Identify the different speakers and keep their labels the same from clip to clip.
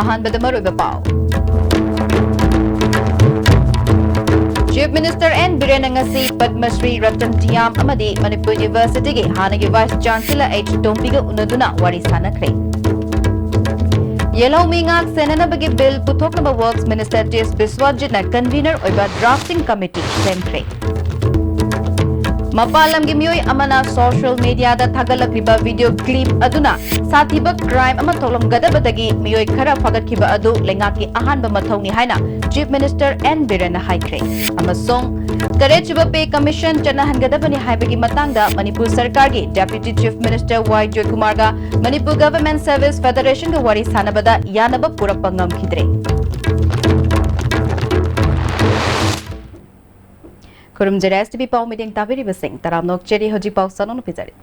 Speaker 1: Ahanbada maruiba pau. Chief Minister N. Biren ngasi Padma Shri Ratan Tiam amadi Manipur University gi hanagi Vice Chancellor H. Tombiga unaduna wari sanakre. Yellow Mingak Senanabagi Bill Puthoknaba Works Minister T.S. Biswajit na convener oiba drafting committee semkre. Mapalam gi miyoi amana social media da thagalakriba video clip aduna sathiba crime ama tholomgadabadagi miyoi khara fagatkiba adu lengaki ahanba mathongni haina Chief Minister N. Biren haikre. Amasong Karechiba Pay Commission chanahangadabani haibagi matangda Manipur Sarkar gi Deputy Chief Minister Y. Joykumar ga Manipur Government Service Federation ga wari sanabada yanaba purappa ngamkhidre. Kurum Jeres TV Pau meeting tabiri basing taram nok cheri hoji pau sanon pizari.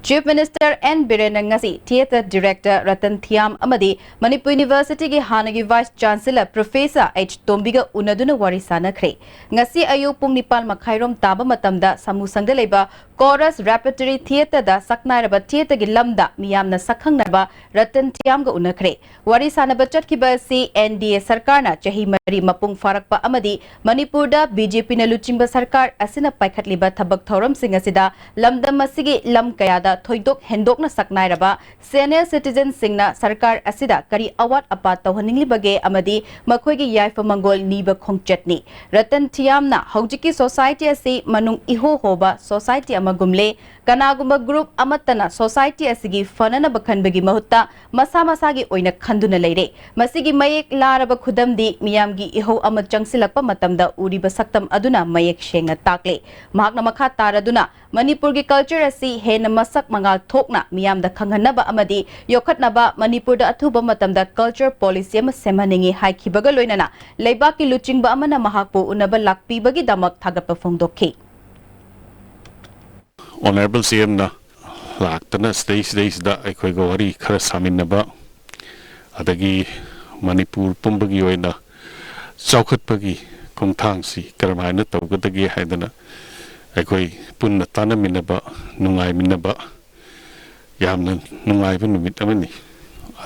Speaker 1: Chief Minister N. Biren ngasi Theatre Director Ratan Thiam amadi Manipur University gi hanagi Vice Chancellor Professor H. Tombiga unaduna wari sanakre. Ngasi ayu pung nipal makhairom taba matamda samusangda leba Chorus Repertory Theatre da saknairaba theatre gi lamda miyamna sakhangnaba Ratan Thiam ga unakre. Wari sanaba chatkiba si NDA Sarkar na chahi mari mapung farakpa amadi Manipur da BJP na luchingba Sarkar asina paikhatliba thabak thoram sing asida lamdam masigi lam kayada thoidok hendok na saknairaba senior citizen singna Sarkar asida kari awat apa tawhaningli bage amadi makhoi gi yaifa mangol niba khongchatni. Ratan Thiam na haujiki society asi manung iho hoba society gumle kanagumba group amatana society asigi fanana bakhanbagi mahutta masa masagi oina khanduna leire masigi mayek laraba khudamdi miyamgi iho ama changsilakpa matamda uriba saktam aduna mayek shenga takle mahakna makha taraduna Manipur gi culture asi hena masak mangal thokna miyamda khanghanaba amadi yokhatnaba Manipur da athuba matamda culture policy ama semaningi haikhibaga loinana leibaki luchingba amana mahakpu unaba lakpi bagi damak thagapa phongdokhi.
Speaker 2: Honorable CM na laktana stage da aikoi go wari khara saminaba adagi Manipur pumbagi oina chaukhatpagi khongthang si karamaina tawgadagi haidana aikoi punna tanaminaba nungai minaba yamna nungai ba numit amani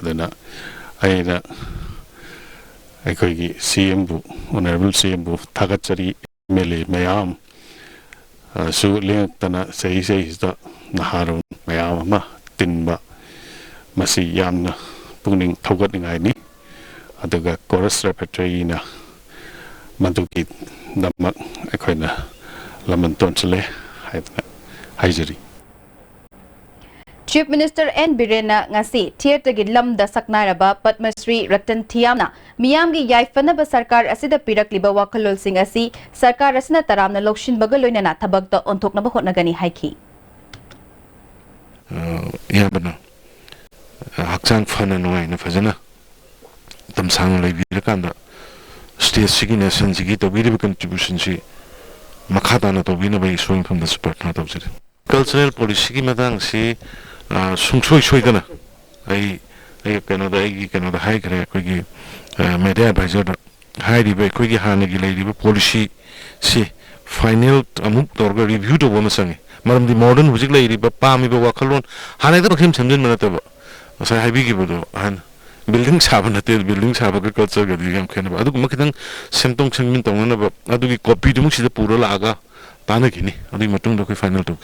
Speaker 2: adana aina aikoi gi CM bu Honorable CM bu thagachari mele mayam su lengtana sei da naharun mayam ma tinba masi yamna pungning thogat ngai ni adaga chorus repertory na manduki damak akoina lamanton chale haijari.
Speaker 1: Chief Minister N. Biren ngasi theatre gi lamda saknairaba Padma Shri Ratan Thiam na miyamgi yaifanaba Sarkar asida pirakliba wakhalol sing asi Sarkar asina taramna lokshin bagaloina thabakta onthoknaba hotnagani haiki.
Speaker 3: Yabana hakchang phana nuai na phajana tamsang lebirakanda state sigi nation sigi to biri contribution si makhata na to bina bai swing from the support na to cultural policy ki matang si sungsoi soidana ai Canada Canada hai kare koi gi media advisor hai ribe koi gi hana gi ribe policy si final amuk torga review to bona sangi maram di modern hujik lai ribe pami ba wakhalon hana da bakhim samjin manata ba sai hai bi gi bodo han building saba na te building saba ka culture ga digam khena ba adu makidang semtong changmin tongna ba adu gi copy du muksi da pura laga tana gini adu matung da koi final to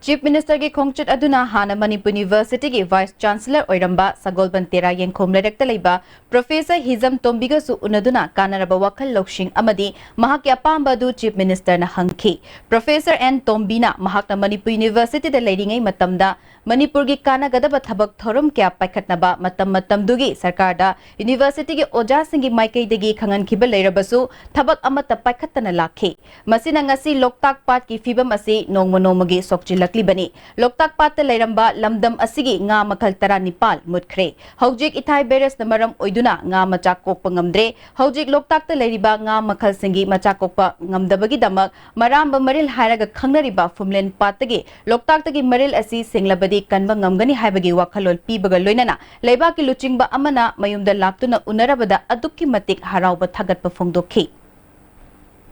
Speaker 1: Chief Minister gi khongchit aduna hana Manipur University gi Vice Chancellor oiramba Sagolban Tera Yengkhom Lerekta leiba Professor Hizam Tombiga su unaduna kanaraba wakhal loksing amadi mahak ya pamba du Chief Minister na hangki. Professor N. Tombina mahakna Manipur University da leiringai matamda Manipur gi kanagadaba thabak thorum kya paikhatnaba matam dugi sarkar da University gi oja singi maikai degi khangan khiba leirabasu thabak amata paikhatana lakhi. Masina ngasi Loktak Pat ki fibam asi nongmagi sokchil Bani. Loktak Pata Lairamba Lamdam Asigi nga makhal tara nipal mutkre. Haujik Itay Beres na maram oiduna nga machakok pangamdre. Haujik Loktak ta lairiba nga makhal singi machakok pa ngamdabagi damak maramba maril haraga khangnariba fumlen patagi Loktak tagi maril asi singlabadi kanba ngamgani haibagi wakhalol pibaga loinana leiba ki luchingba amana mayumda laktuna unarabada adukki matik harauba thagat pa phongdokhi.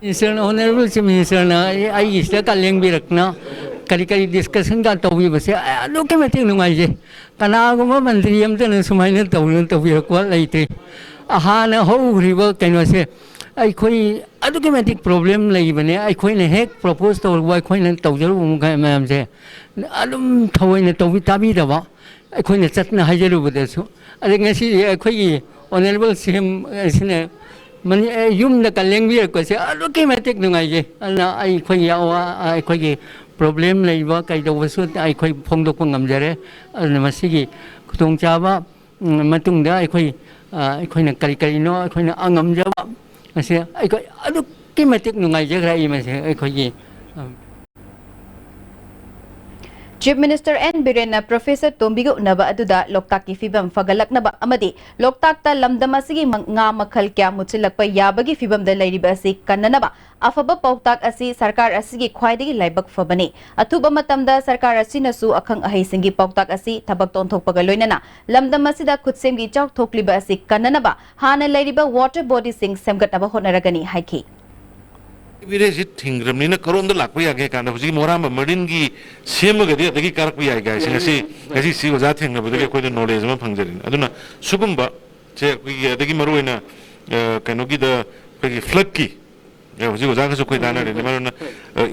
Speaker 4: Minister Honorable Chief Minister na ay isla kaleng birak na kari kari discussion ka tawi base adu ke meting nungai je kana guma mandri am tan sumai na tawi ko laitri aha na ho river kaino se ai khoi adu ke meting problem lai bane ai khoi ne hek propose to wai khoi na tawjaru mu ka mam je adum thawai na tawi tabi da ba ai khoi na chat na hajaru bade su ade ngasi ai khoi honorable sim sine man yum da kaleng bi ko se adu ke meting nungai je ana ai khoi ya ai khoi problem lai ba kai do su ai khoi phong do ko ngam jare ana masigi khutong cha ba matung da ai khoi na kari no ai khoi na angam ja ba ase ai khoi adu ki matik nungai je rai ma se ai khoi
Speaker 1: Chief Minister N. Biren Professor Tombigo Naba Aduda Loktak ki fibam fagalak naba amadi Loktak ta lamdam asigi nga makhal kya mutsilakpa yabagi fibam da lairiba asi kannanaba afaba pautak asi sarkar asigi khwaidagi laibak fabani athuba matamda sarkar asinasu akhang ahai singi pautak asi thabak tonthokpaga loinana lamdam asida khutsemgi chawk thokliba asi kannanaba hana lairiba water body sing semgataba honaragani haiki
Speaker 3: विरेजी थिंग्रमनी न करों the lakh पे आगे कांदा हुजी मोरा मर्डिन की same गदे अदगी कारक पे आएगा ऐसे ऐसी सी वजह थिंग न बदले कोई तो नॉलेज में फंगजरिन अदुना सुकुंबा चे कोई अदगी मरो है ना कनो की द कोई फ्लड की हुजी वजह का कोई दाना रे मरो ना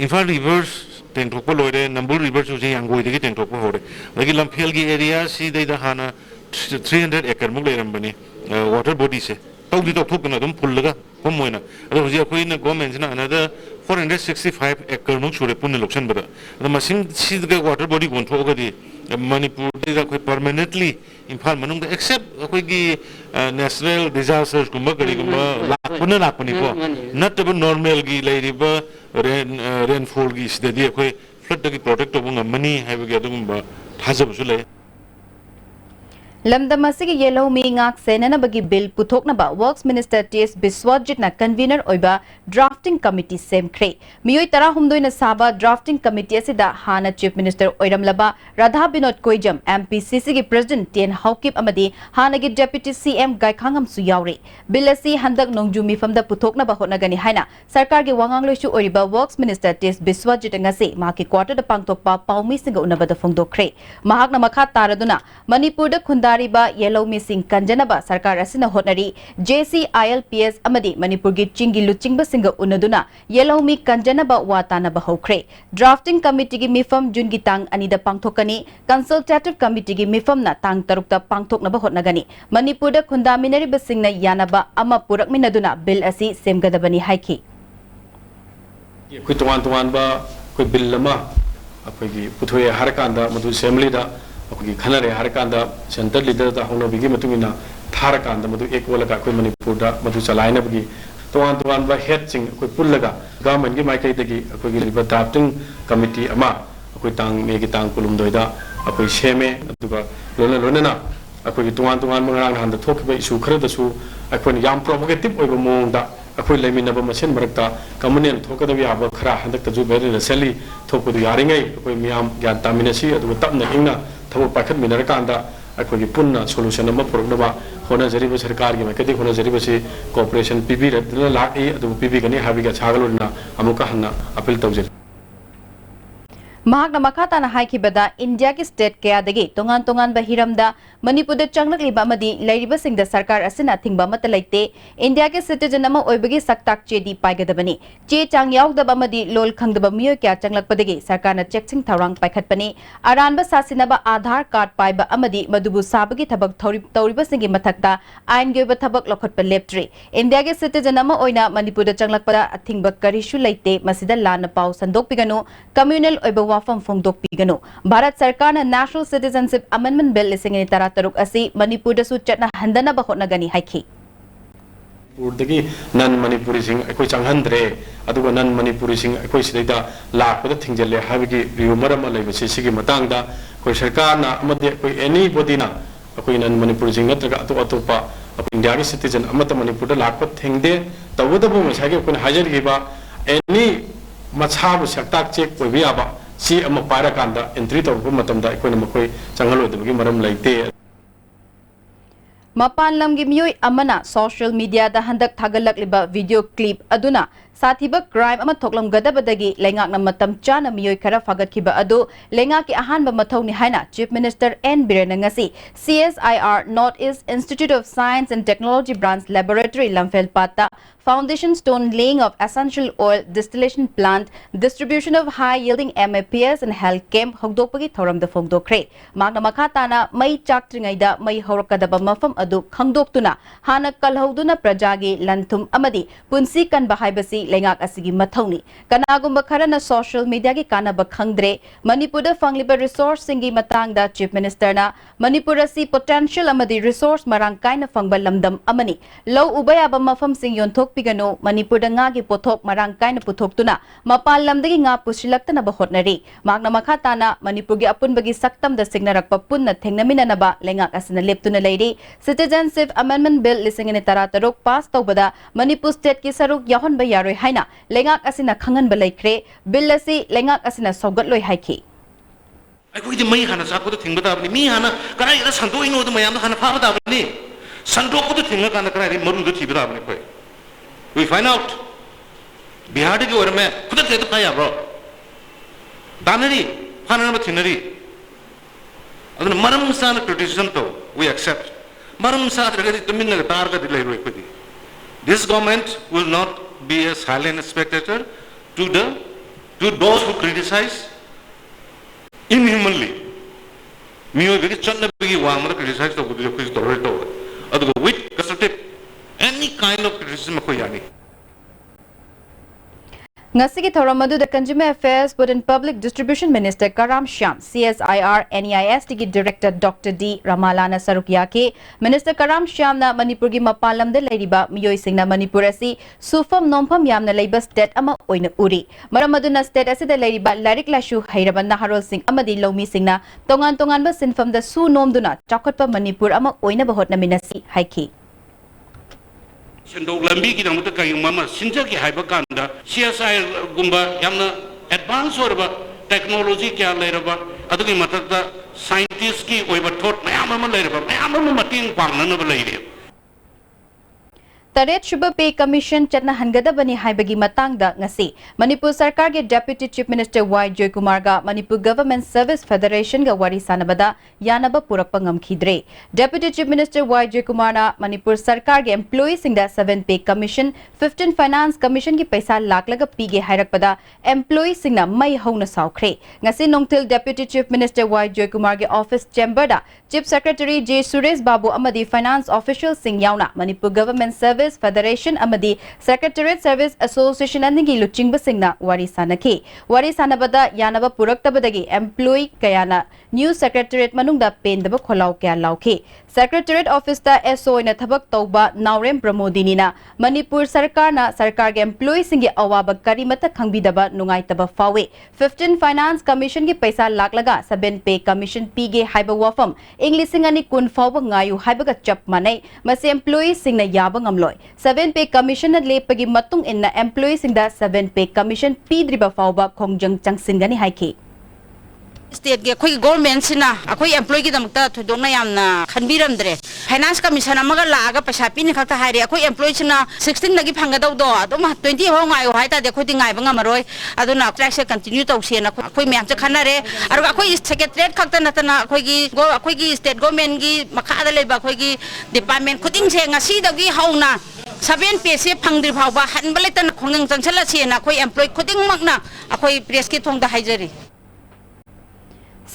Speaker 3: इन्फाल रिवर्स टेंक टोक पर लोरे नंबर रिवर्स हुजी यांगोई दगी टेंक टोक पर हो रे अदगी लंफेल की एरिया सी दे द हाना 300 एकड़ मुक ले रंबनी वाटर बॉडी से तौदी तो थोक ना तुम फुल लगा हम मोइना अदो हुजी कोई न गवर्नमेंट ना अनदर 465 एकड़ मुक छुरे पुण्य लोक्सन बरा अदो मसिंग सी द वाटर बॉडी कोन थोक गदी मणिपुर दे कोई परमानेंटली इम्फाल मनुंग द एक्सेप्ट कोई की नेशनल डिजास्टर्स गुम्बा गड़ी गुम्बा लापनी को नटब नॉर्मल की लेरिब रेनफॉल की सिददी कोई फ्लड की प्रोटेक्ट होबंग मनी हाइबगे अदुगुम्बा थाजबसु ले
Speaker 1: Lamdam asigi yellow mi ngak senana bagi bill puthoknaba Works Minister T.S. Biswajit na convener oiba drafting committee sem kre miyoi tara humdoi na saba drafting committee asida hana Chief Minister oiramlaba Radha Binod Koijam MPCC gi President Tien Haukip amadi hana gi Deputy CM Gaikhangam su yauri bill asi handak nongju mifamda puthoknaba honagani haina sarkar gi wangang loisu oiba Works Minister T.S. Biswajit ngasi maki quarter da pangtokpa paumi singa unabada phongdokre mahakna makha taraduna Manipur da khunda yellow missing kanjanaba sarkar asina hotnari JCILPS amadi Manipur gi chingi luchingba singa unaduna yellow mi kanjanaba watana bahokre drafting committee gi mifam jungi tang anida pangthokani consultative committee gi mifam na tang tarukta pangthoknaba hotnagani Manipur da khundaminari basingna yanaba ama purakminaduna bill asi semgadabani haiki
Speaker 5: koi tuan ba koi bill lama koi gi puthoye harakanda madu assembly da अखोगी खनरे हरकांदा centre leader दा होनो बिगी मतुमिना थारकांदा मधु एक वलगा कोई मणिपुर दा मधु चलाइना बिगी तोवान बा head सिंग कोई पुल्लगा गवर्नमेंट की माइकई दगी अखोगी लिबा ड्राफ्टिंग कमिटी अमा अखोई तांग मेगी तांग कुलुम दोइदा अखोई सेमे अदुगा लोना अखोगी तोवान मंगरांग हांदा थोखिबा इशू खरदसु अखोनी याम प्रोवोकेटिव ओइबा मोंगदा अखोई लेमिनबा मसेन मरकता कम्युनियन थोकदबि याबा खरा हंदक तजु बेरि रसेली थोकदु यारिंगै अखोई मियाम ग्यान तामिनसी अदुगा तपना इंगना थबो पाखत मिनरकांदा अखोगी पुन्ना सोल्यूशन अमा पुरकनबा होनाजरिबा सरकार की माइकदि होनाजरिबसी कोऑपरेशन पीबी रदना लाक ए अदु पीबी गनि हाबिगा छागलोना अमुका हन्ना appeal तौजरि
Speaker 1: Mahakna makhatana haikibada India ki state kayadagi tongan bahiramda Manipur da changlakliba amadi lairiba singda sarkar asina thingba mata laite India ke citizen ama oibagi saktak chedi paigadabani che chang yaugdaba amadi lol khangdaba miyo kya changlakpadagi sarkar na checking tharang paikhatpani aranba sasinaba Aadhaar card paiba amadi madubu sabagi thabak tauriba singi mathakta ain gyoba thabak lokhotpa leptre India ke citizen ama oina Manipur da changlakpada athingba karishu laite masida lana pau sandok piganu communal oiba wafam fongdok pigano Bharat Sarkar na National Citizenship Amendment Bill lising ni tarataruk asi Manipur da su chatna handana bahot na gani haiki
Speaker 5: Purdagi nan Manipuri sing akoi changhandre aduga nan Manipuri sing akoi sidaida lakpada thingjalle habigi riumarama laibasi sigi matangda koi sarkar na amade koi anybody na akoi nan Manipuri sing natraga atopa India ki citizen amata Manipur da lakpa thingde tawadabu masage koi hajar giba any machabu saktak check koi biaba si ama para kanda entry to matamda ikoi na makoi changhalo de maram laite
Speaker 1: Mapan lamgi miyoi amana social media da handak thagalak liba video clip aduna Sathiba crime ama thoklam gadabadagi lengak na matam chana miyoi khara fagat kiba adu lengak ki ahan ba mathau ni haina Chief Minister N Birena ngasi CSIR Northeast Institute of Science and Technology Branch Laboratory Lamphel Pata foundation stone laying of essential oil distillation plant distribution of high yielding MAPS and health camp hogdokpagi thoram da fogdokre magna makhatana mai chaktringai da mai horakadaba mafam adu khangdoktuna hana kalhoduna prajagi lanthum amadi punsi kan bahaibasi lengak asigi mathauni kanagumba kharana social media gi kanaba khangdre manipur fangliba resource singi matangda Chief Minister na manipur asi potential amadi resource marang kaina fangba lamdam amani low ubaya ba mafam sing yonthok pigano manipur nga gi pothok marang kaina puthok mapal lamdagi nga pusilaktana ba hotnari magna makhatana manipur gi apun bagi saktam da signarakpa punna thengnamina naba lengak asina leptuna leiri Citizenship Amendment Bill lising ni taratarok pass tawbada Manipur State ki saruk yahon ba yaroi haina lengak asina khangan ba laikre bill asi lengak asina sogat loi haiki
Speaker 3: ꯑꯩꯈꯣꯏꯗꯤ ꯃꯩ ꯍꯥꯟꯅ ꯆꯥꯛꯄꯗꯣ ꯊꯤꯡꯕ ꯇꯥꯕꯅꯤ ꯃꯤ ꯍꯥꯟꯅ ꯀꯗꯥꯏꯗ ꯁꯟꯗꯣꯛꯏꯅꯣꯗꯣ ꯃꯌꯥꯝꯅ ꯍꯥꯟꯅ ꯐꯥꯕ ꯇꯥꯕꯅꯤ ꯁꯟꯗꯣꯛꯄꯗꯣ ꯊꯤꯡꯉꯀꯥꯟꯗ ꯀꯗꯥꯏꯗꯒꯤ ꯃꯔꯨꯗꯣ ꯊꯤꯕ ꯇꯥꯕꯅꯤ ꯑꯩꯈꯣꯏ we find out ꯕꯤꯍꯥꯔꯗꯒꯤ ꯑꯣꯏꯔꯝꯃꯦ ꯈꯨꯗꯛꯇ ꯍꯦꯛꯇ ꯐꯥ ꯌꯥꯕ꯭ꯔꯣ ꯇꯥꯟꯅꯔꯤ ꯐꯥꯅꯅꯕ ꯊꯤꯟꯅꯔꯤ aduna maram sana criticism to we accept maram sa tragedi tuminna targa dilai roi kodi this government will not be a silent spectator to those who criticize inhumanly miyo begi channa begi wa amara criticize to kodi koi torre to adu with constructive any kind of criticism ko yani
Speaker 1: Ngasigi thoramadu the Consumer Affairs Food and Public Distribution Minister Karam Shyam, CSIR NEIS Tigi Director Dr. D. Ramalana Sarukyake, Minister Karam Shyam na Manipur gi mapalam de leiriba miyoi sing na Manipur asi sufam nompham yamna leiba state ama oina uri. Maramadu na state asi de leiriba larik lashu hairaban na Harol Singh amadi lomi sing na tongan ba sinfam da su nomduna chakotpa Manipur ama oina bahot na minasi haiki.
Speaker 3: Sendok lambi ki namu ta kayung mama sinja ki haiba kanda CSI gumba yamna advance orba technology kya leiraba adu ki matakta scientist ki oiba thought mayam ama leiraba mayam ama mating pangna na leire
Speaker 1: Taret Shubha Pay Commission Chatna Hangadabani Haibagi Matangda Ngasi Manipur Sarkar ge Deputy Chief Minister Y. Joykumar ga Manipur Government Service Federation ga wari sanabada yanaba purakpa ngamkhidre Deputy Chief Minister Y. Joykumar na Manipur Sarkar ge employees singda 7 Pay Commission 15 Finance Commission ki paisa laklaga pige hairakpada employees singna mai hauna saukhre ngasi nongtil Deputy Chief Minister Y. Joykumar ge office chamber da Chief Secretary J. Suresh Babu amadi Finance Official Singh yauna Manipur Government Service Federation amadi Secretariat Service Association anigi luchingba singna wari sanaki wari sanabada yanaba puraktabadagi employee kayana new secretariat manungda pendaba kholau kya lauke Secretariat Office ta SO ina thabak tauba Naurem Pramodini na Manipur Sarkar na Sarkar ge employee singi awaba karimata khangbidaba nungaitaba fawe 15 Finance Commission gi paisa laklaga 7 Pay Commission pige haiba wafam English singani kun fawba ngayu haibaga chap manai mase employee singna yaba ngamloi 7 Pay Commission na lepagi matung inna employee singda 7 Pay Commission pidriba fawba khongjang changsingani haiki
Speaker 6: State ge khoi government sina akhoi employee gi damta thodona yamna khanbiramdre finance commission amaga laaga paisa pini khakta haire akhoi employee sina 16 lagi phanga daw do adum 20 ho ngai ho haita de khoi ti ngai banga maroi aduna track se continue taw sena akhoi myam cha khanare aru akhoi secretariat khakta natana akhoi gi state government gi makha da leba akhoi gi department khuting se ngasi dagi hauna 7 pay se phangdri phawba hanbale tan khongang changsala sena akhoi employee khuting makna akhoi press ki thongda haijari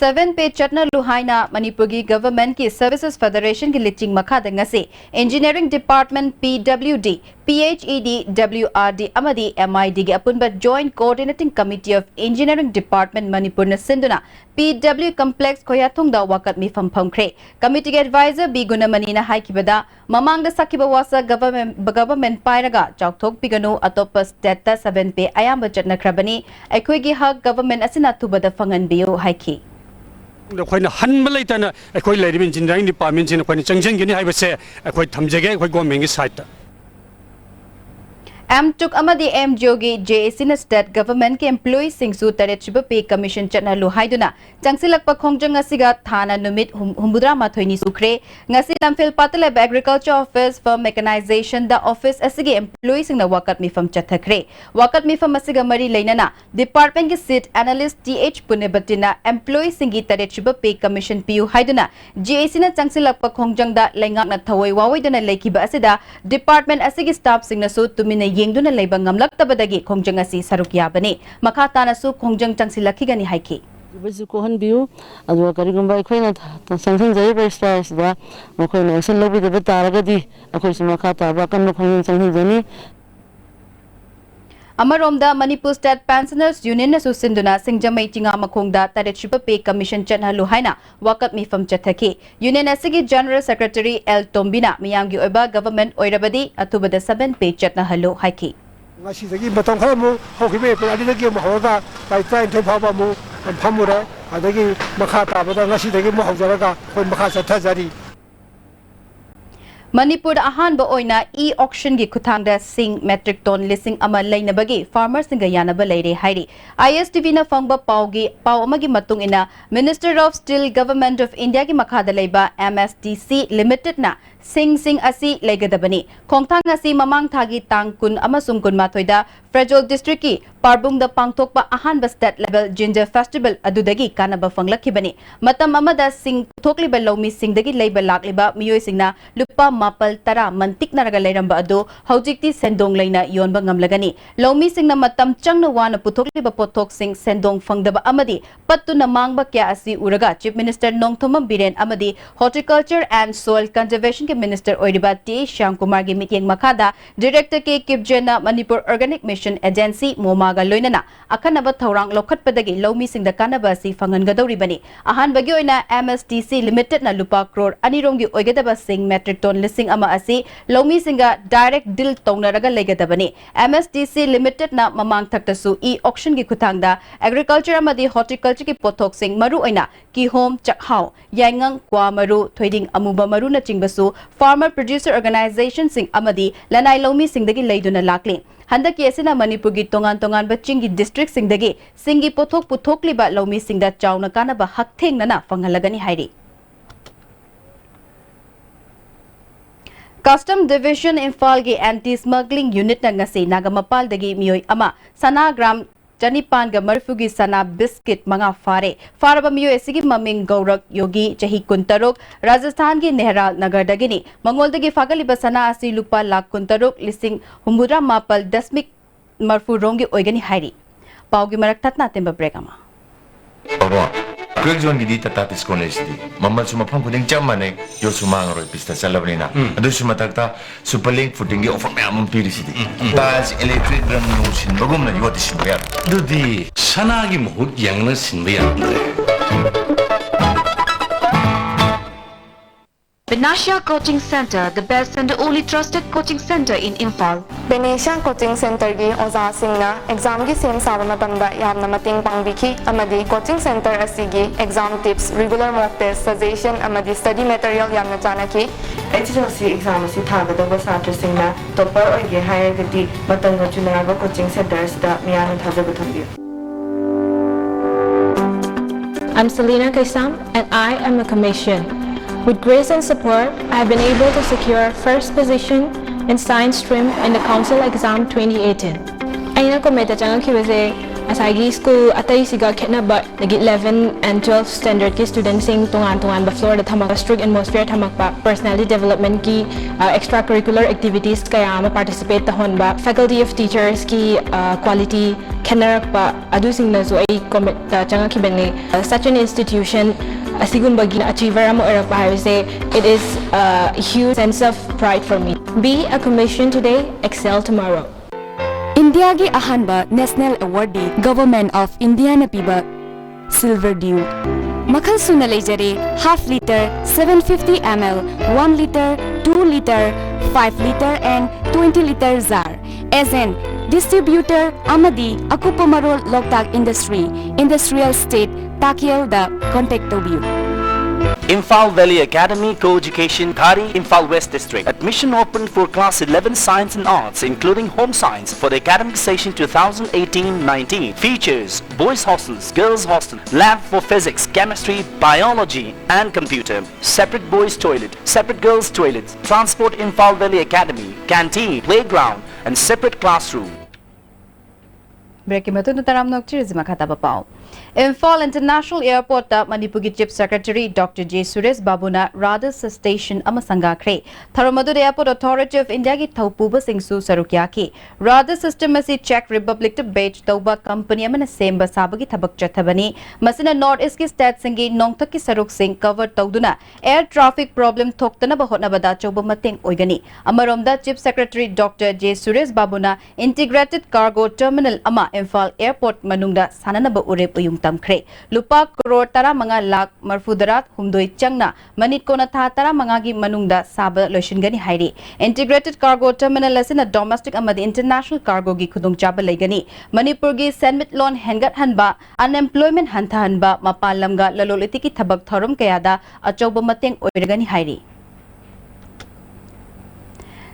Speaker 1: 7 Pay Chatna Luhaina Manipur Government ki Services Federation ki liching makha ngasi Engineering Department PWD PHED WRD amadi MID gi apunba Joint Coordinating Committee of Engineering Department Manipur na sinduna PW Complex Koyathung da wakat mi famkhre Committee Advisor B Gunamani na haikibada mamang da sakiba wasa government pairaga chawthok pigano atopa state ta 7 Pay ayamba chatna krabani akhoi gi hak government asina tubada fangan biyo haiki
Speaker 7: ꯑꯩꯈꯣꯏꯅ ꯍꯟꯕ ꯂꯩꯇꯅ ꯑꯩꯈꯣꯏ ꯂꯩꯔꯤꯕ engineering ꯗꯤꯄꯥꯔꯠꯃꯦꯟꯠꯁꯤꯅ ꯑꯩꯈꯣꯏꯅ ꯆꯪꯁꯤꯟꯒꯅꯤ ꯍꯥꯏꯕꯁꯦ ꯑꯩꯈꯣꯏ ꯊꯝꯖꯒꯦ ꯑꯩꯈꯣꯏ ꯒꯣꯔꯃꯦꯟꯠꯒꯤ ꯁꯥꯏꯠꯇ
Speaker 1: M2 amadi MGO gi JAC na state government ke employee singsu tarechiba pay commission chatna lu haiduna changsilakpa khongjang asiga thana numit humbudra mathoini sukre ngasi lamphel patale agriculture office for mechanization the office asigi employee singna wakat mifam chathakre wakat mifam asiga mari leinana department ki seat analyst TH punebatina employee singi tarechiba pay commission piu haiduna JAC na changsilakpa khongjang da lengak na thawai wawaiduna leikiba asida department asigi staff singna su tumina yengduna leiba ngamlaktabadagi khongjang asi saruk yabani makha tana su khongjang changsilakigani haiki
Speaker 8: बच्चों को हन बियो अदुआ करिगुंबा अखोइना संसन जय बस्टाइस दा मखोइना action lobby दे बतारगदी अखोइस मखा ताबा कन्न खंगन संहि जनी
Speaker 1: Amaromda Manipur State Pensioners Union na susinduna singjamai chinga makhongda tarechiba pay commission chanhalu haina wakat mifam chathaki union asigi general secretary L Tombina miyamgi oiba government oirabadi athubada 7 pay chatnahalu haiki
Speaker 9: ngasi dagi batong khamu hokibe pulani dagi mo hoda pai pai the phaba mu phamura adagi makha ta bada ngasi dagi mo hojaraga koi makha chatha jari
Speaker 1: Manipur ahanba oina e-auction gi kuthangda sing metric ton listing ama leinabagi farmers singa yanaba leire hairi ISTV na fangba pau amagi matung ina Minister of Steel Government of India gi makhada leiba MSDC Limited na sing asi leigadabani khongthang asi mamang thagi tang kun amasung kun mathoida Fragile District ki Parbung da pangthokpa ahanba state level ginger festival adudagi kanaba fanglakibani matam amada sing thokliba lomi singdagi leiba lakliba miyoi singna lupa mapal tara mantik naraga leiramba adu haujikti sendong leina yonba ngamlagani lomi singna matam changna wana puthokliba pothok sing sendong fangdaba amadi pattuna mangba kya asi uraga Chief Minister Nongthomam Biren amadi Horticulture and Soil Conservation ke Minister oiriba T Shyam Kumar gi mityeng makhada Director ke Kipjena Manipur Organic Mission Agency Momaga loinana akanaba thaurang lokhatpadagi lomi singda kanaba si fangangadoribani ahan bagi oina MSTC Limited na lupa crore anironggi oigadaba sing metric ton listing ama asi lomi singa direct deal taunaraga legadabani MSTC Limited na mamang thaktasu e-auction gi kuthangda agriculture amadi horticulture ki pothok sing maru oina ki home chakhau yaingang kwa maru thoiding amuba maru na chingbasu farmer producer organization sing amadi lanai lomi singdagi leiduna lakli handaki asina Manipur gi tongan baching gi district singdagi singi pothok puthokliba lomi singda chauna kanaba haktheng nana fangalagani hairi Custom Division Imphal gi Anti-Smuggling Unit na ngasi Nagamapal dagi miyoi ama Sanagram Janipan ga marfugi sana biscuit mga faraba miyo esigi maming Gaurak Yogi Chahi Kuntarok Rajasthan gi Nehra Nagar dagini Mangol dagi fagaliba sana asi lupa lak kuntarok lising humbura mapal dasmik marfu rongi oigani hairi paugi marak tatna temba bregama
Speaker 10: Greg John gidi tata disconnect di mamal suma phang kuding chamane yo suma ngoro pista salabrina adu suma takta superlink footing gi offer am piri sidi bas electric ram no sin bagum na yo disin ya
Speaker 11: dudi sanagi mohut yang na sin ya
Speaker 12: Benasha Coaching Center, the best and the only trusted coaching center in Imphal.
Speaker 13: Benasha Coaching Center gi oza singna exam gi sem saba matamda yamna mating pangbiki amadi coaching center asigi exam tips regular mock test suggestion amadi study material yamna chanaki HSC exam asi thagada ba satra singna topper oige higher gati matanga chunaga coaching centers da miyana thajaga thambi
Speaker 14: I'm Selena Kaisam and I am a commission. With grace and support, I have been able to secure first position in science stream in the council exam 2018. Aina ko meta changa kibase asagi school atai siga khena ba nagi 11 and 12 standard ki students sing tungan ba floor da thamak strict atmosphere thamak ba personality development ki extracurricular activities kaya ma participate ta hon ba faculty of teachers ki quality khenarak ba adu sing na so ai comment changa kibane such an institution Asigumbagi achiever amo erapa say it is a huge sense of pride for me. Be a commission today, excel tomorrow.
Speaker 15: India gi ahanba national awardee Government of India na piba Silver Dew. Makhal suna lejare half liter, 750 ml, 1 liter, 2 liter, 5 liter and 20 liter jar. As an distributor amadi akupamarol loktak industry industrial state Takil the contact of you.
Speaker 16: Imphal Valley Academy Co-Education, Khari, Imphal West District. Admission open for Class 11 Science and Arts, including Home Science, for the academic session 2018-19. Features boys hostels, girls hostel, lab for physics, chemistry, biology and computer. Separate boys toilet, separate girls toilets, transport Imphal Valley Academy, canteen, playground and separate classroom.
Speaker 1: Breaking matun taram nok chirizima khata bapao. Imphal International Airport ta Manipuri Chief Secretary Dr. J. Suresh Babuna Radha Station amasanga kre. Tharamadu Airport Authority of India ki thaupuba singsu sarukya ki. Radha system asi Czech Republic to beige tauba company amana semba sabagi thabak chathabani. Masina North East ki state singi nongthak ki saruk sing cover tauduna air traffic problem thoktana bahotna bada choba mateng oigani. Amaromda Chief Secretary Dr. J. Suresh Babuna Integrated Cargo Terminal ama Imphal Airport manungda sanana ba urep uyung tamkre. Lupa crore tara mga lak marfudarat humdoi changna manit ko na tha tara mga gi manungda saba loishingani hairi. Integrated Cargo Terminal asina domestic amadi international cargo gi khudung chaba laigani. Manipur gi senmit loan hengat hanba unemployment hantha hanba mapalamga laloliti ki thabak thorum kayada achoba mateng oiragani hairi.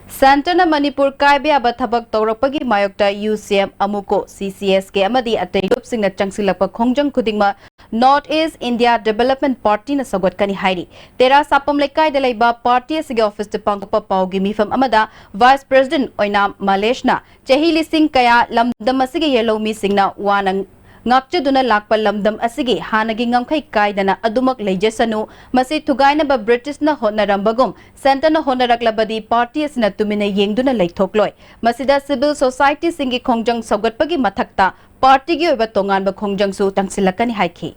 Speaker 1: Santana Manipur Kaibe Abathabak Torapagi Mayokta UCM Amuko CCSK Amadi at the Group Singna Changsilapa Kongjang Kudingma North East India Development Party na Sagot Kani Hairi. Tera Sapam Lekai de Laiba Party Sige Office to Pangpa Paugi Mifam Amada Vice President Oinam Maleshna Chehili Singh Kaya Lamdamasige Yellow Missing na Wanang ngakche duna lakpa lamdam asigi hanagi ngamkhai kaidana adumak lejesanu masi thugaina ba British na honarambagum center na honaraklabadi party asina tumina yengduna leithokloi masida civil society singi khongjang saugatpagi mathakta party gi oba tongan ba khongjang su tangsilakani haiki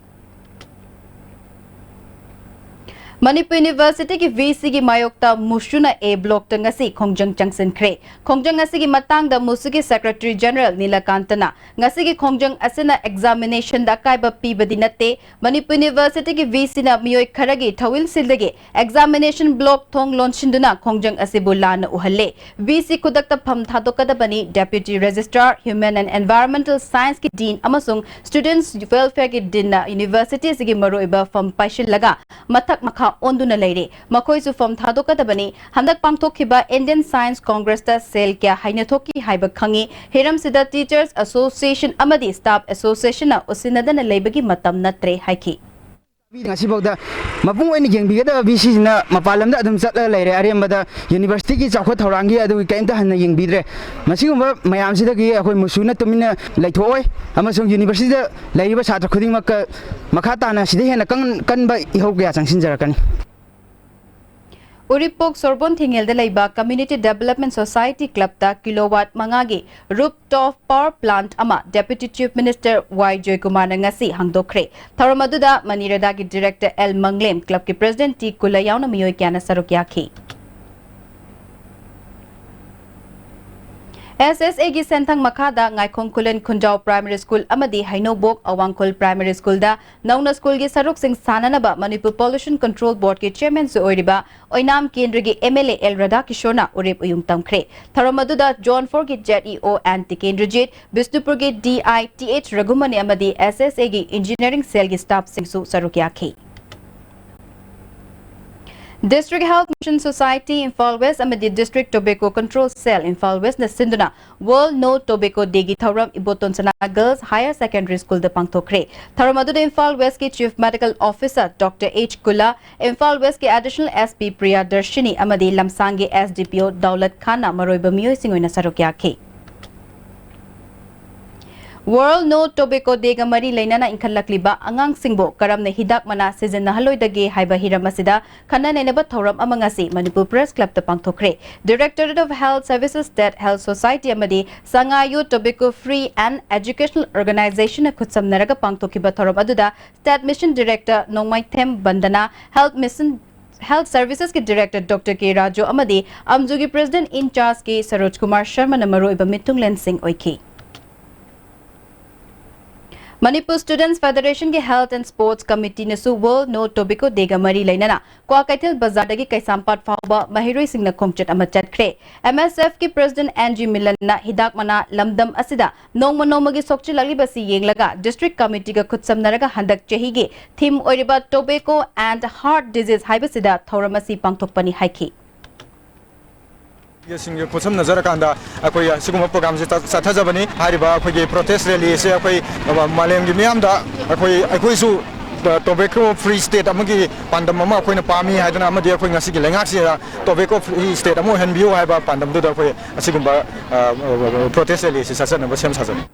Speaker 1: Manipur University ki VC ki mayokta Mushuna A block ta ngasi khongjang changsin kre khongjang ngasi ki matang da Musugi Secretary General Nilakantana ngasi ki khongjang asina examination da kai ba pi badinate Manipur University ki VC na miyoi kharagi thawil sildagi examination block thong lonchinduna khongjang asibulana uhalle VC kudakta pham thadokada bani Deputy Registrar Human and Environmental Science ki Dean amasung Students Welfare ki Dean na University sigi maroiba pham paishil laga mathak makha onduna leire makoi su form thadokadabani handak pangthokhiba Indian Science Congress ta sel kya haina thoki haiba khangi hiram sida Teachers Association amadi Staff Association na usinadana leibagi matam natre haiki
Speaker 17: ngasiboda mapung oini yengbigada BC na mapalamda adum chatla leire arembada university ki chakho thorangi adu kaimta hanna yengbidre masigumba mayam sida ki akoi musuna tumina leithoi amasung university da leiba chatra khuding mak makha tana sida hena kanba ihogya changsinjarakani Uripok Sorbon Thingel de Laiba Community Development Society Club ta kilowatt mangagi rooftop power plant ama Deputy Chief Minister Y Joy Kumar ngasi hangdokre Tharamadda Manirada ki Director L Manglem Club ki President T Kulayawna miyoy kyana sarukyaki SSA gi senthang makada ngaikong kulen Kunjao Primary School amadi Hainobok Awangkul Primary School da nauna school gi saruk sing sananaba Manipur Pollution Control Board ki chairman su oiriba oinam kendra gi MLA El Radha Kishona urip uyung tamkre Tharamadda John 4 gi JEO and Tikendrajit Bisnupur gi DITH Ragumani amadi SSA gi engineering cell gi staff sing su sarukyaki District Health Mission Society Imphal West amadi District Tobacco Control Cell Imphal West na sinduna World No Tobacco Degi Thauram Iboton Sana Girls Higher Secondary School da pangthokre Tharamadda Imphal West ki Chief Medical Officer Dr. H Kula Imphal West ki Additional SP Priya Darshini amadi Lamsangi SDPO Daulat Khana maroiba miyoy singoy na sarukyaki World No Tobacco Day ga mari lainana inkhalakliba angang singbo karam na hidak mana season na haloidage haiba hiramasida khana nainaba thoram amangasi Manipur Press Club ta pangthokre Directorate of Health Services State Health Society amadi Sangayu Tobacco Free and Educational Organization na khutsamnaraga pangthokiba thoram aduda State Mission Director Nongmai Them Bandana Health Services ke Director Dr. K. Rajo amadi Amjugi President in charge ke Saroj Kumar Sharma na maroiba mitung lensing oiki Manipur Students Federation के Health and Sports Committee ने सु World No Tobacco Day का मरी लेना क्वा कैथल बाजार दगी कैसामपाट फाउबा महिरोई सिंह न खोंगचट अमत चटख्रे MSF की प्रेसिडेंट एनजी मिलन न हिदाक मना लमदम असिदा नोंग मनोमगी सोक्ची लगली बसी येंग लगा डिस्ट्रिक्ट कमिटी का खुद समनरगा हंदक चहीगे थीम ओरिबा टोबैको एंड हार्ट डिजीज हाइबसिदा थौरमसी पांगथोकपनी हाइकी
Speaker 18: ये खुसम नजर कांदा अकोई सिगुम प्रोग्राम से साथाजबनी हारिबा अखोई प्रोटेस्ट रैली से अकोई मालेम की मियाम दा अकोई अकोईसु टोबैको फ्री स्टेट अमगी पांडम अमा अकोई पामी हाइदना अमदी अकोई ngasi की लेंगाक से टोबैको फ्री स्टेट अमो हेनबियो हाइबा पांडम दु अकोई सिगुम प्रोटेस्ट रैली से सासन सेम सासन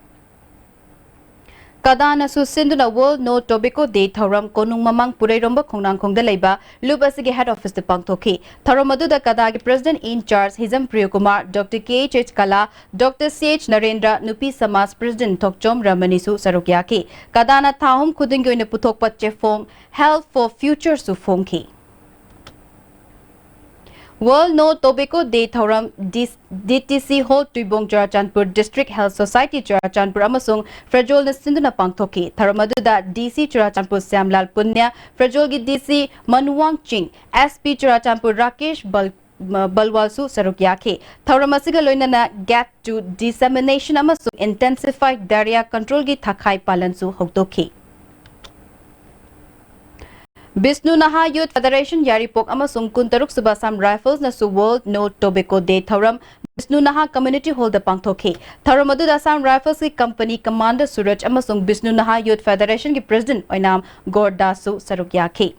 Speaker 17: Kadana su sinduna World No Tobacco Day Thoram Konung Mamang Purairomba Khongnang Khongda Leiba Lubasigi head office de Pangthoki Thoramadu da Kadagi president in charge Hizam Priyakumar Dr. KH Kala Dr. CH Narendra Nupi Samas president Thokchom Ramanisu Sarukyaki Kadana Thahum Khudingo in Puthokpa Chefong Health for Future Su Fongki World No Tobacco Day Thoram DTC Hall Tuibong Churachandpur District Health Society Churachandpur Amasung Frajol Sinduna Pangthoki Tharamadu da DC Churachandpur Samlal Punya Frajol gi DC Manuwang Ching SP Churachandpur Rakesh Balwalsu Sarukyaki Tharamasiga loinana get to dissemination amasung intensified diarrhea control gi thakai palansu hokdoki Bisnu Naha Youth Federation Yaripok amasung kuntaruk subasam rifles na su World No Tobacco Day Thoram Bisnu Naha Community Hall da Pangthoki Tharamadu Assam Rifles ki company commander Suraj amasung Bisnu Naha Youth Federation ki president oinam Gordasu Sarukyaki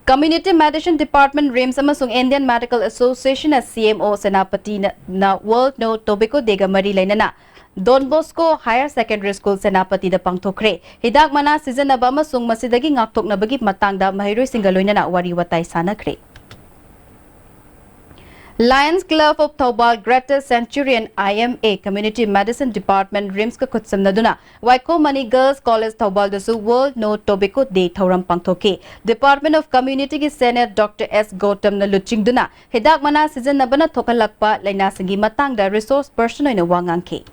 Speaker 17: Community Medicine Department RIMS amasung Indian Medical Association as CMO Senapati na World No Tobacco Day ga mari lainana Don Bosco Higher Secondary School Senapati da Pangthokre Hidak mana season na ba masung masidagi ngaktok na bagi matangda mahiroi singaloy na wari watay sanakre Lions Club of Thobal Greater Centurion IMA Community Medicine Department RIMS ka kutsam na duna Waiko Mani Girls College Thobal dasu World No Tobacco Day Thoram Pangthoki Department of Community ki Senate Dr. S. Gautam na luching duna Hidak mana season na ba na thokalakpa laina singi matangda resource person na wangangki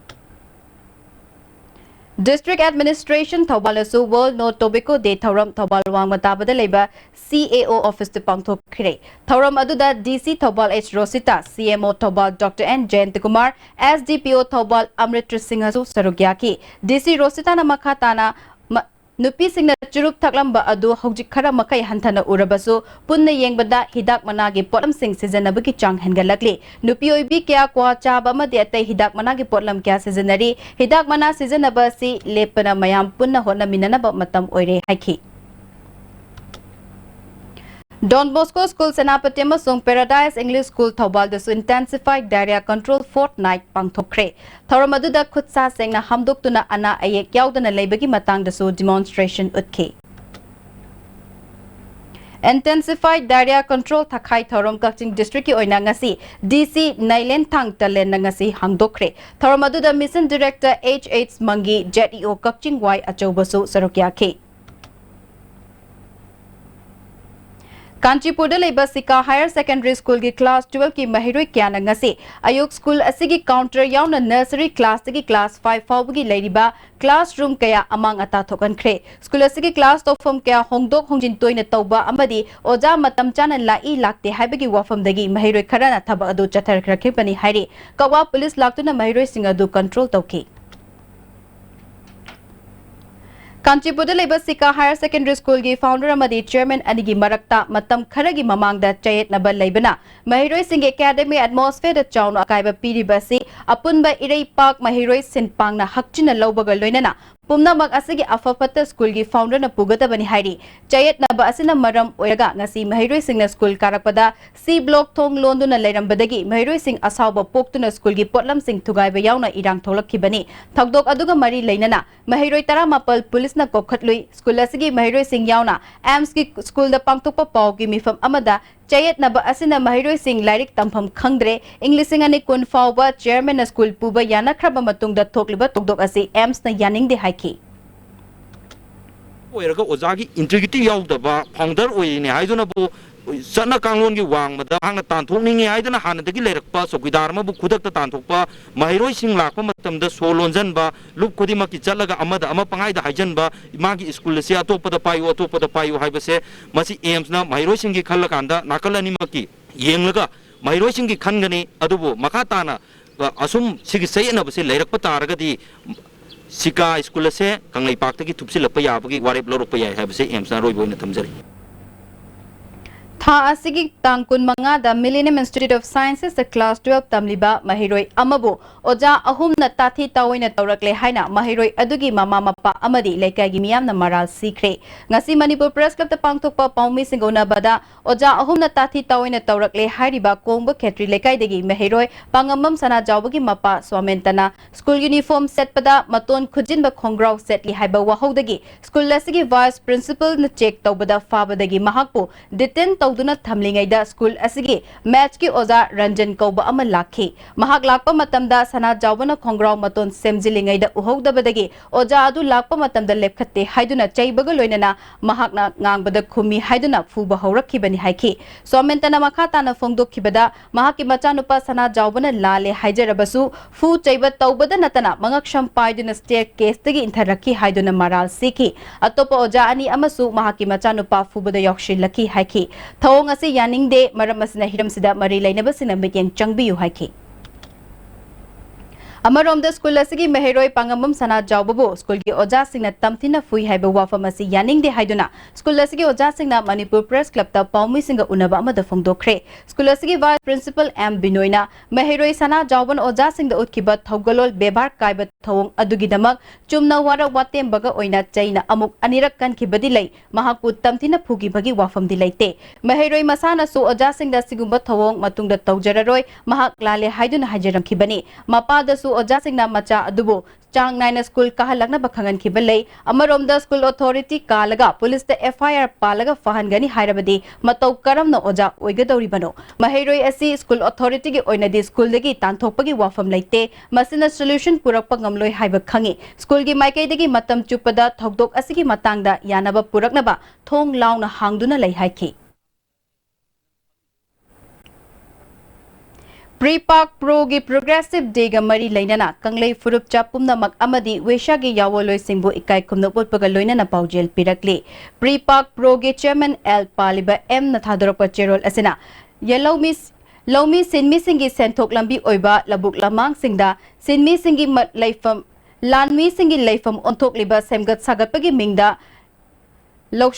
Speaker 17: District Administration Thobalasu World No Tobacco Day Thoram Thobal Wang Matabada Leba CAO Office to Pangthokre Thoram Aduda DC Thobal H Rosita CMO Thobal Dr. N Jayantikumar SDPO Thobal Amrit Singh Sarugyaki DC Rosita na makhatana Nupi sing na churup taklamba adu hojik khara makai hantana urabasu punna yengbada hidak managi potlam sing season nabagi chang hengalakli nupi oibi kya kwa chaba madi atai hidak managi potlam kya seasonary hidak mana season nabasi lepana mayam punna hona minana ba matam oire haiki Don Bosco School Senapati amasung Paradise English School Thobal dasu intensified diarrhea control fortnight pangthokre Thoramadu da khutsa sengna hamdoktuna ana ayek yaudana leibagi matang dasu demonstration utke Intensified diarrhea control thakai Thoram Kaching District ki oina ngasi DC Nailen Thang Talen na ngasi hangdokre Thoramadu da Mission Director H.H. Mangi JEO Kaching Y Achobasu Sarukyaki Kanchipur Leba Sika Higher Secondary School ki Class 12 ki mahiroi kyana ngasi Ayuk School asigi counter yauna nursery class ki Class 5 fawgi leiriba classroom kaya amang ata thokan kre School asigi class tofam kaya hongdok hongjin toina tauba amadi oja matam chana lai lakte haibagi wafam dagi mahiroi kharana thaba adu chathar rakhipani hairi kawa police laktuna mahiroi singa du control tauki Kanchipur Leba Sika Higher Secondary School ki founder amadi chairman anigi marakta matam kharagi mamangda chayet nabal leibana mahiroi sing academy atmosphere da chauna akaiba piribasi apunba irei park mahiroi sinpang na hakchina lobaga loinana Pumnamak asigi afafata school ki founder na pugata bani hairi chayet naba asina maram oiraga ngasi mahiroi sing na school karakpada C block thong londu na leirambadagi mahiroi sing asawba poktuna school ki potlam sing thugaiba yauna irang tholakki bani thakdok aduga mari leinana mahiroi taramapal police na kokhatlui school asigi mahiroi sing yauna AMS ki school da pangtokpa paw ki mifam amada Chayet naba asina mahiroi sing lairik tampham khangdre English ani kun fawba chairman na school puba yana khraba matungda thokliba tokdok asi AMS na yaning de haiki
Speaker 19: ओरगा ओजागी integrity याउदबा founder ओइने हाइदुना बो चना कांगलोन की वांग मदा Hong तान थोकनिंगे आइदना हानदगी लेरकपा चौकीदार मबु खुदकता तान थोकपा महिरोई सिंग लाकपा मतमदा सोलोंजनबा लुप खुदिमा की चलगा अमदा अमा पंगाइदा हाइजनबा मागी स्कूल से अतोपदा पाइयो हाइबसे मसी एम्स ना महिरोई सिंग की खल्लकांदा नाकल अनिमकी येंगलगा महिरोई सिंग की खनगनी अदुबो मखा ताना असुम सिगी सयनबसे लेरकपा तारगदी सिका स्कूल से कंगलाई पाक्तगी थुपसिलपा याबगी वारेप लौरपा याय हाइबसे एम्स ना रोइबोइना थमजरी
Speaker 1: था असिगी तांग कुन मंगा the millennium institute of sciences the class 12 तमलिबा महिरोई अमबो ओजा अहुम न ताथी तावइना तौरकले हाइना महिरोई अदुगी ममा मप्पा अमदी लेकागी मियाम न मराल सीखरे ngasi मणिपुर प्रेस क्लब त पांगथोकपा पाउमी सिंगोना बदा ओजा अहुम न ताथी तावइना तौरकले हाइरिबा कोंगबा खेत्री लेकाइदगी महिरोई पांगमम सना जावगी मप्पा स्वामेंतना स्कूल यूनिफॉर्म सेटपदा मतोन खुजिनबा खोंग्राव सेटली हाइबा वाहौदगी स्कूल लसिगी वाइस प्रिंसिपल न चेक तौबदा फाबदगी महाकपो डिटेन तौदुना थमलिंगैदा स्कूल असिगी मैच की ओजा रंजन कौबा अमा लाखी महाक लाकपा मतमदा सना जावना खोंग्राव मतोन सेमजिलिंगैदा उहौदबदगी ओजा अदु Lakpa मतमदा लेपखते हाइदुना चैबगा लोइनना महाकना ngangbada khumi haiduna fuba haurakibani haiki somentana makhatana fongdokhibada mahaki machanupa sana jawbana lale haijarabasu fu chaiba tawbada natana mangaksham paiduna staircase tagi intharaki haiduna maral siki atopa oja ani amasu mahaki machanupa fubada yakshilaki haiki thawong asi yaningde maramasina hiramsida mari lainabasina mityang changbiyu haiki अमरोमद school असिगी मेहरोई पांगमम सना जावबो school की ओजा सिंगना तमथिना फुई हाइबा वाफम असि यानिंगदे हाइदुना school असिगी ओजा सिंगना मणिपुर प्रेस क्लब ता पाउमी सिंगा उनबा अमद फोंगदोखरे स्कूल असिगी वाइस प्रिंसिपल एम बिनोइना मेहरोई सना जावबन ओजा सिंगदा उतखिबा थौगलोल बेबार काइबा थवंग अदुगिदमक चुमना वारा वातेम बगा ओइना चैना अमुक अनिरक कनखिबदि लै महाकु तमथिना फुगी बगी वाफम दि लैते मेहरोई मसाना सु ओजा सिंगदा सिगुंबा थवंग मतुंगदा तौजररोय महाक लाले हाइदुना हाइजरमखिबनी मपादा ओजा सिंगना मचा अदुबो चांग नाइना स्कूल काहलगना बखंगन खिबलै अमरोमदा स्कूल अथॉरिटी कालगा पुलिस ता एफआईआर पालगा फहनगनी हाइरबदी मतौ करमना ओजा ओइगदौरिबनो महेरोई असि स्कूल अथॉरिटी गे ओइनदी स्कूल दगी तांथोकपगी वाफम लैते मसिना सॉल्यूशन पुरकप गमलोय हाइब खंगी स्कूल गी माइकैदगी मतम चुपदा थौदोक असिगी मतंगदा यानबा पुरकनबा थोंग लाउना हांगदुना लै हाइखि प्री-पाक प्रो की प्रोग्रेसिव डे गा मरी लैनना कंगलै फुरुप चापुमनमक अमदी वेशागी यावोलोय सिंबु इकाई खुमनो पोटपगा लोइनना पाउजेल पिरकले प्री-पाक प्रो के चेयरमैन एल पालिबा एम न थादरप चेरोल असिना लौमी सिनमी सिंगी सेंथोक लंबी ओइबा लबुक लमांग सिंगदा सिनमी सिंगी लैफम लानमी सिंगी लैफम ओंथोकलिबा सेमगत सागतपगी मिंगदा लौ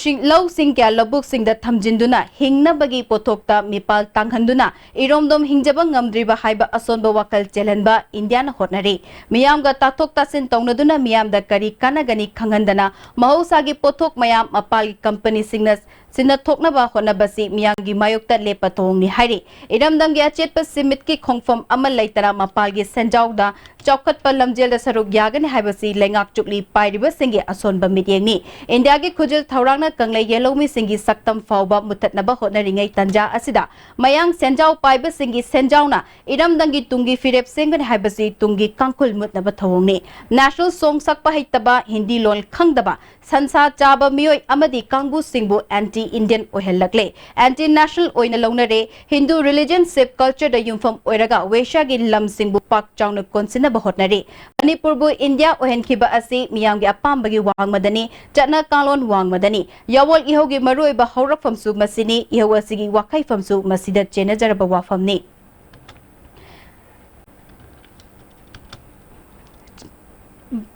Speaker 1: सिंह क्या लबुक Singh थमजिंदुना हिंगनबगी पोथोक्ता मिपाल तांगहंदुना इरोमदोम हिंजबा ngamdriba haiba asonba wakal chelenba indiana hotnari miyamga tathok tasin tongnaduna miyamda kari kanagani khangandana mahosagi pothok mayam mapal company singnas sinna thoknaba honabasi miyamgi mayokta lepa tongni hairi iramdamgi achetpa simit ki khongfam amal laitara mapalgi senjawda चौखट पर लमजेल सरुक यागन हाइबसी लेंगाक चुकली पाइरिबा सिंगी असोनबा मिटियंगनी India की खुजिल थौरांगना कंगले येलोमी सिंगी सक्तम फाउबा मुथतनबा होनरिंगै तंजा असिदा मयांग सेंजाव पाइबा सिंगी सेंजावना इरमदंगी तुंगी फिरेप सिंगन हाइबसी तुंगी कांकुल मुतनबा थवंगनी नेशनल सॉन्ग सकपा हैतबा हिंदी लोन खंगदबा संसा चाबा मियोय अमदी कांगबु सिंगबु एंटी इंडियन ओहेलकले एंटी नेशनल ओइना लौनरे हिंदू रिलीजन सिप कल्चर द यूफम ओइरगा वेशागी लम सिंगबु पाक चाउन कोनसिना होटनरी मणिपुरबु इंडिया ओहेनखिबा असि मियामगी अपामबगी वांगमदनी चटना कालोन वांगमदनी यावोल इहोगी मरुइबा हौरफमसु मसिनी इहो असिगी वाखैफमसु मसिदा चेनजरबा वाफमनी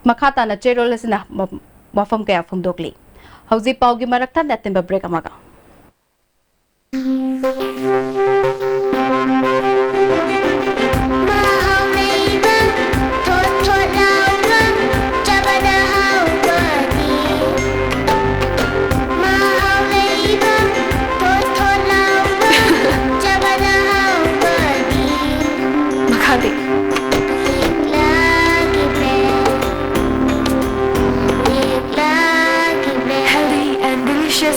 Speaker 1: मखाताना चेरोलसना वाफम कया फुंगदोकली हौजी पाउगी मरकथा नेतेंबा break अमागा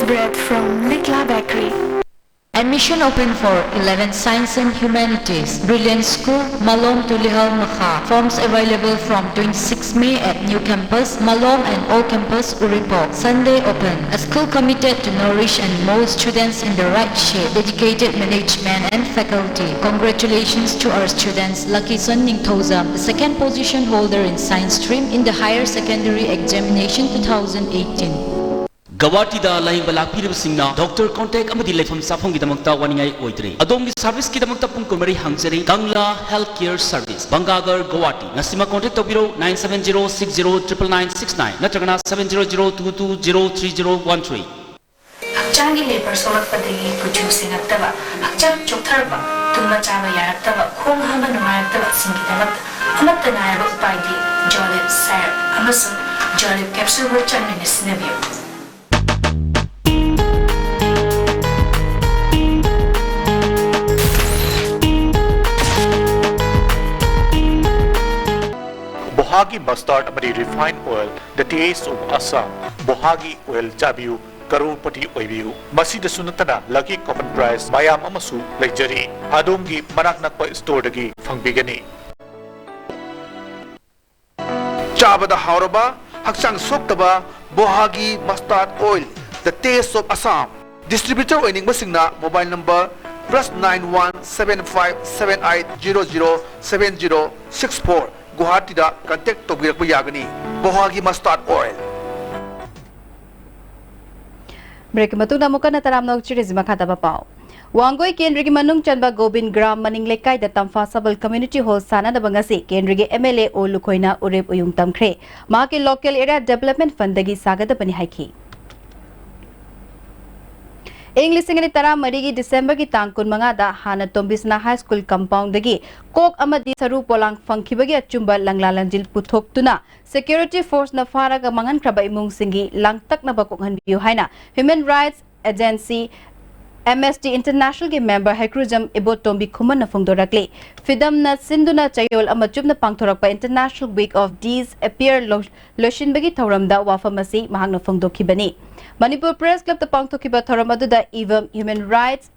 Speaker 12: Bread from Nikla Bakery. Admission open for 11 Science and Humanities. Brilliant School, Malom to Lihal Makha. Forms available from 26 May at New Campus, Malom and Old Campus, Uripok. Sunday open. A school committed to nourish and mold students in the right shape. Dedicated management and faculty. Congratulations to our students, Lucky Son Ningthozam, the second position holder in Science stream in the Higher Secondary Examination 2018.
Speaker 16: Guwahati da laing balak pirib singna doctor contact amadi lefam safong gidamakta waningai oidre adom gi service gidamakta pung kumari hangzeri Kangla Healthcare Service Bangagar Guwahati nasima contact tobiro 97060999969 natragana 70022203013
Speaker 20: Hakchangi labor solak padagi producing aktaba hakchang choktarba tumma chaba yaraktaba khong hama numayaktaba singidamakta amatta nayaba upaidi Jolib Syrup amasung Jolib Capsule Virtual Minisnabio
Speaker 21: Bohagi mustard amadi refined oil, the taste of Assam. Bohagi oil jabiu karupati oibiu. Masida sunatana lucky common price mayam amasu lejari. Adongi manak nakpa store dagi fangbigani. Chabada hauraba haksang soktaba Bohagi mustard oil, the taste of Assam. Distributor oining masingna mobile number +917578007064. Guwahati da contact to birakpa yagani Bohagi mustard oil.
Speaker 1: Break matuna muka na taramnog chiri makata bapao. Wangoi Kendrigi Manung Chanba Gobin Gram Maning Lekai da Tamfa Sabal Community Hall Sana da Bangasi Kendrigi MLA O Lukoina Urep Uyung Tamkre Maki Local Area Development Fund dagi sagada bani haiki. English ngani tara marigi December ki tangkun mangada hana Tombisna High School compound dagi kok amadi saru polang fangkibagi achumba langlalanjil puthok tuna security force na faraga mangan kraba imung singi langtak na bakokhan biu haina Human Rights Agency MST International ke member Hakrujam Ibo Tombi Khuman na fungdorakle Fidam na Sinduna Chayol amachub na pangthorak pa International Week of These Appear Loshin bagi thauramda wafamasi mahang na fungdokhibani Manipur Press Club ta pangthokiba thoram aduda even Human Rights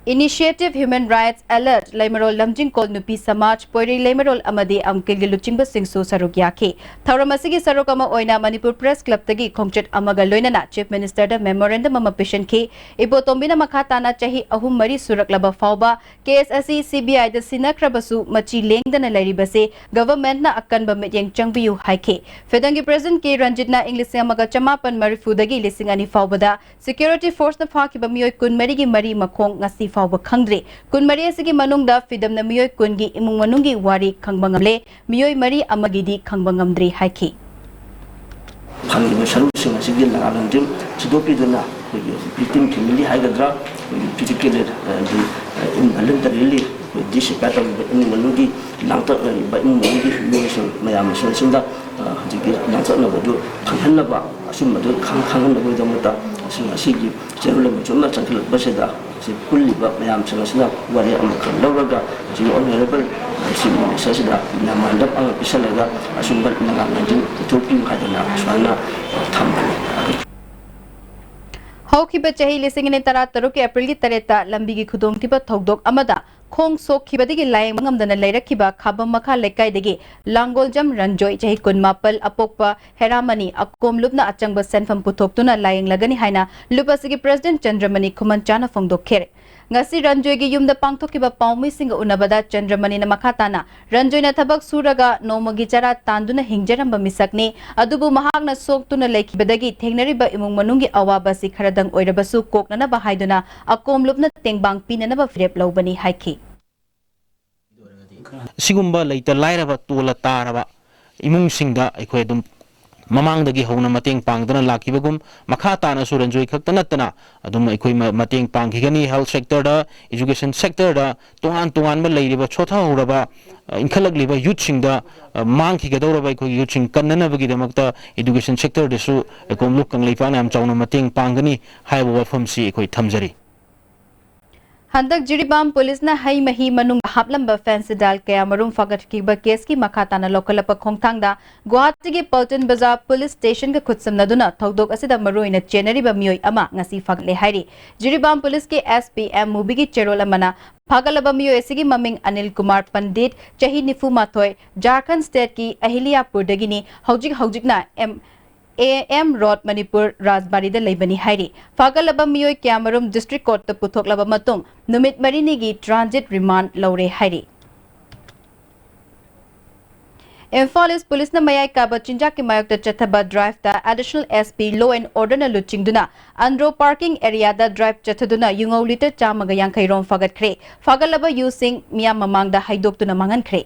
Speaker 1: Initiative Human Rights Alert Laimarol Lamjing Kol Nupi Samaj Poiri Laimarol Amadi Amkil Luchingba Singsu Sarugyaki Thauramasi Sarukama Oina Manipur Press Club tagi Khongchet Amaga Loinana Chief Minister da Memorandum ama Pishan ki Ibo Tombina Makhatana Chahi Ahum Mari Suraklaba Fauba KSSC CBI da Sinakrabasu Machi Lengdana Lairibase Government na Akanba Mityang Changbiu Haike Fedangi President K Ranjitna English Amaga Chamapan Marifudagi Lisingani Faubada Security Force na Fakiba Mioy Kun Marigi Mari Makong ngasi Fauba Khangdre Kun Mari asigi manungda Fidam na Mioy Kungi Imung Manungi Wari Khangbangamle Mioy Mari Amagidi Khangbangamdre Haike
Speaker 22: Khangli Sharusing asigi Langalandim Chidopiduna victim community haigadra particular the involuntarily this pattern in Malugi Langta by Mugi Mayam Shinda Langta Navadu Kanhanaba Asumadu Kankan with the Mata Sigi General Machuma Central Baseda Pulli Mayam Sanasina Warrior Loraga Honorable Sasida Namanda Pisalaga Asumba Nangandu Topi Hadana Sana Tamani
Speaker 1: Hawkiba chahi lising ni tara taruk ke April ki tareta lambi ki khudong tiba thokdok amada khong sok khibadigi layang mangamdana leirakhiba khabam makha lekai degi langoljam ranjoi chahi kunmapal apokpa heramani akom lupna achangba senfam puthoktuna layang lagani haina lupasigi President Chandramani Khumanchana fongdok khere ngasi ranjoi gi yumda pangthokiba paumi singa unabada Chandramani na makhatana ranjoi na thabak suraga nomagi chara tanduna hingjaramba misakni adubu mahakna soktuna leikhibadagi thengnariba imung manungi awaba si kharadang oirabasu koknana ba haiduna akom lupna tengbang pinana ba frep lobani haiki
Speaker 19: Sigumba later Lairaba Tula Taraba Imung Singda Equadum Mamang the Gihona Mating Pang than a lucky bagum, Makatana Suranjoi Katanatana, Adum Equima Mating Pang Higani health sector da, education sector da, Tuan Malay Chota Uraba, in Kalagliba Yuching da, Manki Gadora by Yuching Kanana Vigidamakta, education sector de Su, Ecom Lukan Lipanam Chona Mating Pangani, Highway from Sea Equi Tamzari.
Speaker 1: Handak Jiribam Police na hai mahi manung haplamba fancy dal kaya marum fagat kiba case ki makata na local pa khongthang da Guwahati gi Palton Bazaar Police Station ka khutsam naduna thodok asida maruina January ba mioi ama ngasi fagle hairi Jiribam Police ki SPM mubi gi cherola mana Phagalaba mioi asigi maming Anil Kumar Pandit chahi nifu mathoi Jharkhand State ki Ahiliapur dagini hojik na AM Road Manipur Rajbari da Leibani Hairi. Fagalaba Mioi Kyamarum District Court the Puthok Laba Matung, Numit Marinigi Transit Remand Laure Hairi. Emphalis Police na Mayai Kaba Chinja ki Mayok da Chataba Drive da Additional SP Law and Order na Luching Duna, Andro Parking Area da Drive Chataduna, Yungo Liter Chamagayang Kairon Fagat Kre, Fagalaba using Miyam Mamang da Haidok Tuna Mangan Kre.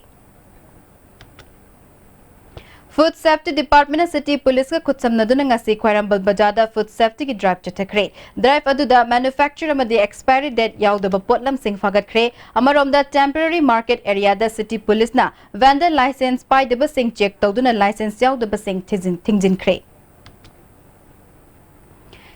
Speaker 1: Food Safety Department City Police ka khutsam naduna ngasi Khwairambal Bazada Food Safety ki drive chatakre drive aduda manufacturer amadi expiry date yaudaba potlam sing fagat kre amaromda temporary market area da City Police na vendor license pai deba sing check tawduna license yaudaba sing thingjin kre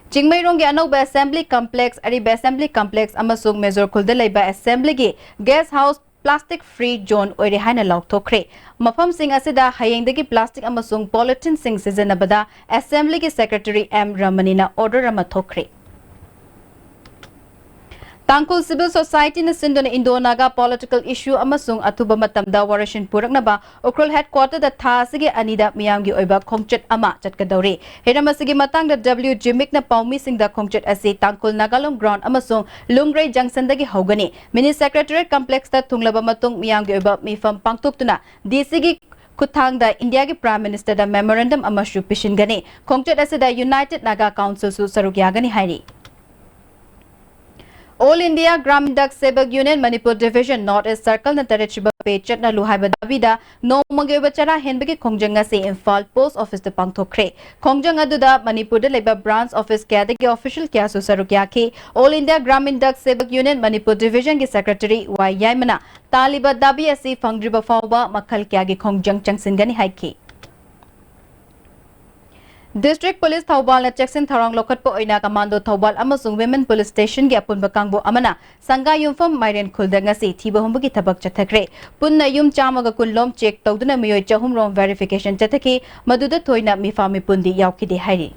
Speaker 1: Chingmairong gi anoba assembly complex ariba assembly complex amasung Major Khulda leiba assembly gi guest house plastic free zone oire haina laukthokre mafam sing asida hayengdagi plastic amasung polythene sing sijanabada assembly ki secretary M Ramanina order ama thokre Tangkul Civil Society na sindona Indo-Naga political issue amasung atuba matamda warashin puraknaba Ukrul headquarter da tha sige anida miyamgi oiba khongchet ama chatkadauri heramasigi matang da W Jimik na paumi sing da khongchet ase Tangkul Nagalong ground amasung Lungrei junction dagi hogani mini secretariat complex da thunglaba matung miyamgi oiba mifam pangtuktuna DCG Kuthang da India ki Prime Minister da memorandum amashu pishingani khongchet ase da United Naga Council su sarukyagani hairi All India Gramindak Sebak Union Manipur Division North East Circle na Tarachiba Pechat na Luhaiba Davida no Mangewachara Henbeki Kongjanga se Imphal Post Office de Pangthokre Kongjang aduda Manipur de Labor Branch Office kya de official kya su sarukya ki All India Gramindak Sebak Union Manipur Division ki Secretary Y Yaimana Taliba Dabi asi Fangriba Fawba Makhal kya gi Kongjang changsingani haiki District Police Thawbal na Jackson Tharang Lokat po oina Commando Thawbal amasung Women Police Station gi apun bakangbo amana sanga yumfam Mairen Khulda ngasi thiba humbugi thabak chathakre punna yum chamaga kunlom check tawduna miyoi chahum rom verification chathaki maduda thoina mifami pundi yaukide hairi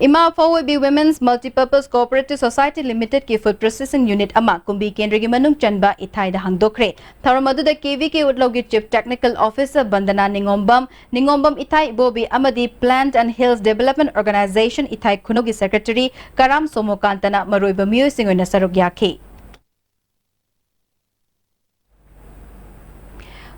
Speaker 1: Ima Fawebi Women's Multipurpose Cooperative Society Limited ki Food Processing Unit ama kumbi kendri gi manung chanba ithai da hangdokre tharamadu da KVK Udlogi Chief Technical Officer Bandana Ningombam ithai bobi amadi Plant and Hills Development Organization ithai kunogi Secretary Karam Somokantana maroiba miyo singoina sarugyaki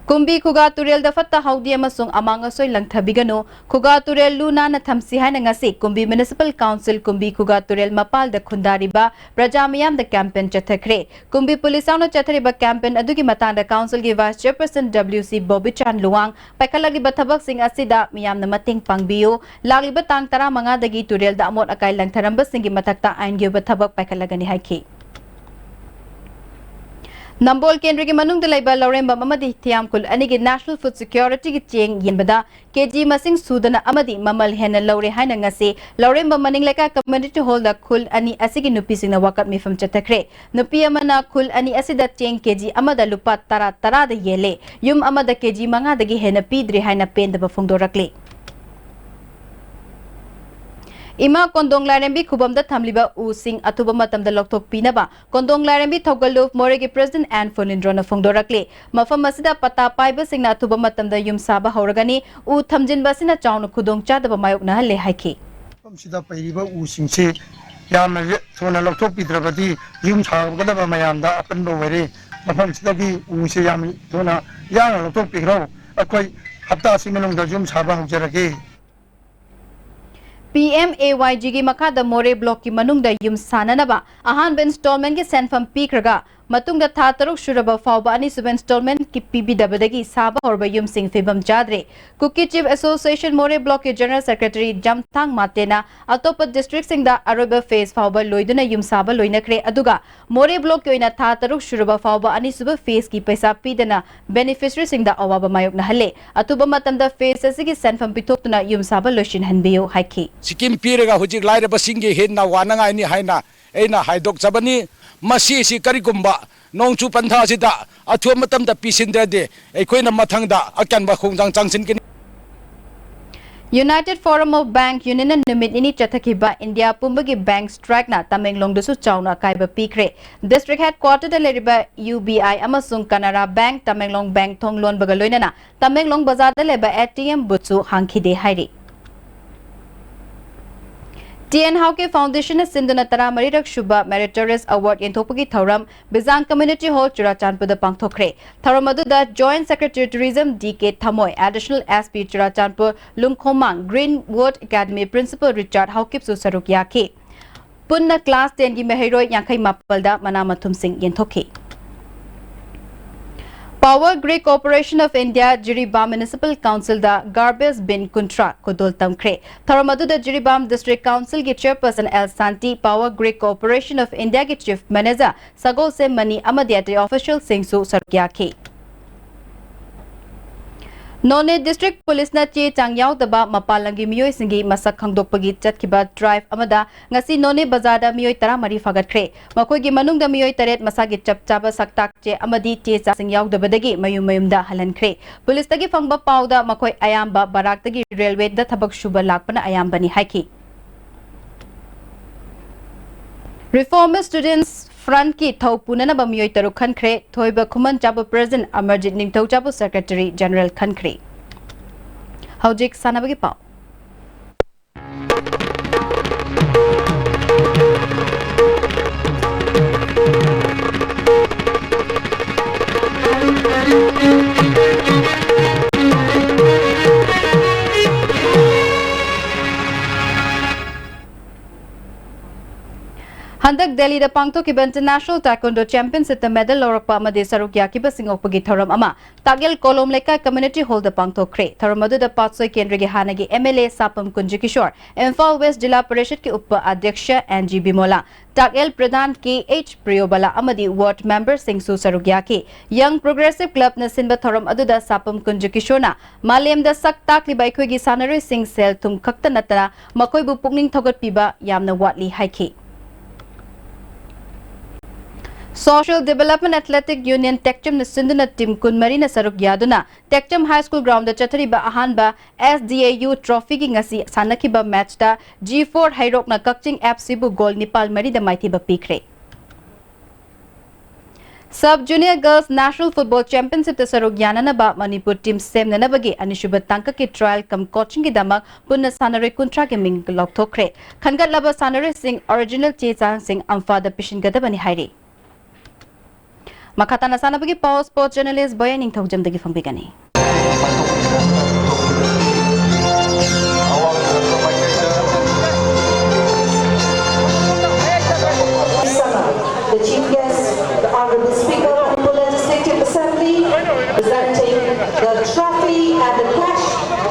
Speaker 1: Kumbi Kuga Turel da fatta haudi amasung amanga soy langthabigano Kuga Turel Luna na thamsi haina ngasi Kumbi Municipal Council Kumbi Kuga Turel mapal da khundariba Prajamayam da campaign chathakre Kumbi Pulisano chathariba campaign adugi matanda council gi Vice Chairperson WC Bobby Chan Luang paikalagi bathabak sing asida miyam na mating pangbiyo lagi batang tara mga dagi Turel da amot akay langtharamba singi matakta ain gi bathabak paikalagani haiki Nambol Kendri ki manung dalaiba Lauremba Mamadi Thiam Kul Anigi National Food Security ki Cheng Yinbada KG Masing Sudana Amadi Mamal Hena Laure Haina ngasi Lauremba Maning Leka Community Hall da Kul Ani Asigi Nupi Sing na wakat mifam chatakre Nupi amana Kul Ani Asida Cheng KG Amada Lupa Tara da Yele Yum Amada KG Manga Dagi Hena Pidri Haina Pen da Bafungdorakli Ima Kondong Larembi Kubamda Thamliba Using Atuba Matamda Loktok Pinaba Kondong Larembi Thogaluf Moregi President Anne Fonindrona Fongdorakle Mafam Masida Pata Paiba Singna Atuba Matamda Yum Saba Horagani U Thamjin Basina Chawnu Kudong Chadaba Mayok na Hale Haiki
Speaker 9: Sida Paiba Using se Yamna Sona Loktok Pidrabadi Yum Sagadaba Mayamda Apando Vere Mafam Sida Gi Usi Yam Sona Yang Loktok Pigro Akoi Hapta Simanung da Yum Saba Hojarake
Speaker 1: PMAYG gi makada More Block ki manungda yum sananaba ahan ben installment ki senfam pikraga matungda tha taruk shuraba fawba ani sub installment ki PBW dagi saba horba yum sing fibam chadre Cookie Chief Association More Block ki General Secretary Jamthang Matena atopa district sing da aroba phase fawba loiduna yum saba loinakre aduga More Block ki oina tha taruk shuraba fawba ani sub phase ki paisa pidana beneficiary sing da awaba mayok na hale atuba matamda phase asigi senfam pitokuna yum saba loishin hanbiyo haiki
Speaker 2: Sikim Piraga Hujik Laira Basingi Hina Wananga ni Haina एना हाइदोक जबनी मसी सी करिगुम्बा नोंचु पंथा सिदा अथु मतम दा पिसिंद्रदे एकोइना मथंगदा अकनबा खोंजांग चांगसिन
Speaker 1: United Forum of Bank Union Numit ini Chathakiba India Pumbagi Bank Strike na Tamenglong Dusu Chauna Kaiba Pikre. District Headquarter de Leriba UBI Amasung Canara Bank Tamenglong Bank Thonglon Bagaloina na Tamenglong Bazar de Leba ATM Butsu Hankide Hairi. TN Hauke Foundation is Sindhuna Tara Marirak Shubha Meritorious Award in Thopagi Thoram Bizang Community Hall Churachandpur Pangthokre. Tharamadu Joint Secretary Tourism DK Thamoy, Additional SP Churachandpur Lungkhomang, Greenwood Academy Principal Richard Haukip Susarukyake. Punna Class 10 Gi Mehiroi Yankai Mapalda Manamathum Singh Yenthoke. Power Grid Corporation of India Jiribam Municipal Council da Garbage Bin Kuntra Kodol Tamkre. Tharamadu da Jiribam District Council ki Chairperson El Santi Power Grid Corporation of India ki Chief Manager Sagol Se Mani Amadiyate Official Singsu Sarkyake. None District Police na che changyao daba mapalangi miyoi singi masak khangdokpagi chatkiba drive amada ngasi None bazada miyoi tara mari fagatkre makoi gi manungda miyoi taret masagi chapchaba saktak che amadi che cha singyao dabadagi mayumda halankre police tagi fangba pauda makoi ayamba barak tagi railway da thabak shuba lakpana ayamba ni haiki Reformist Students Front ki thau punana ba miyoi taru khankre thoiba khuman chabu President Amarjit Ningthau chabu Secretary General khankre Haujik sanabagi pau Handak Delhi da Pangthokkiba International Taekwondo Championship da medal lorokpa amade saruk yakiba singokpagi thoram ama Tagel Kolom Leka Community Hall da Pangthokre tharamadu da Patsoi Kendra gi hanagi MLA Sapam Kunji Kishore Imphal West Jilla Parishad ki Upa Adhyaksha NG Bimola Tagel Pradhan KH Priyobala amadi Ward Member Singsu saruk yaki Young Progressive Club na sinba thoram adu da Sapam Kunji Kishore na Malem da sak takli bai khoi gi sanaroi sing sel thum khakta natana makoi bu pukning thogat piba yamna watli haiki Social Development Athletic Union Tekcham na Sindhuna Team Kunmari na saruk yaduna Tekcham High School Ground da chathariba ahanba SDAU Trophy ki ngasi sanakiba match da G4 Hairok na Kakching FC bu goal Nepal mari da maithiba pikre Sub Junior Girls National Football Championship da saruk yanana ba Manipur team sem na nabagi anishuba tangka ki trial kam coaching ki damak punna sanare kuntra ke ming lokthokre khangat laba sanare sing original chechang sing amfa da pishin gada bani hairi Makatana sana bagi Power Sports Journalist Boyan Ningthau jamdagi fangbigani.
Speaker 4: The Chief Guest, the Honorable Speaker of the Legislative Assembly, presenting the trophy and the cash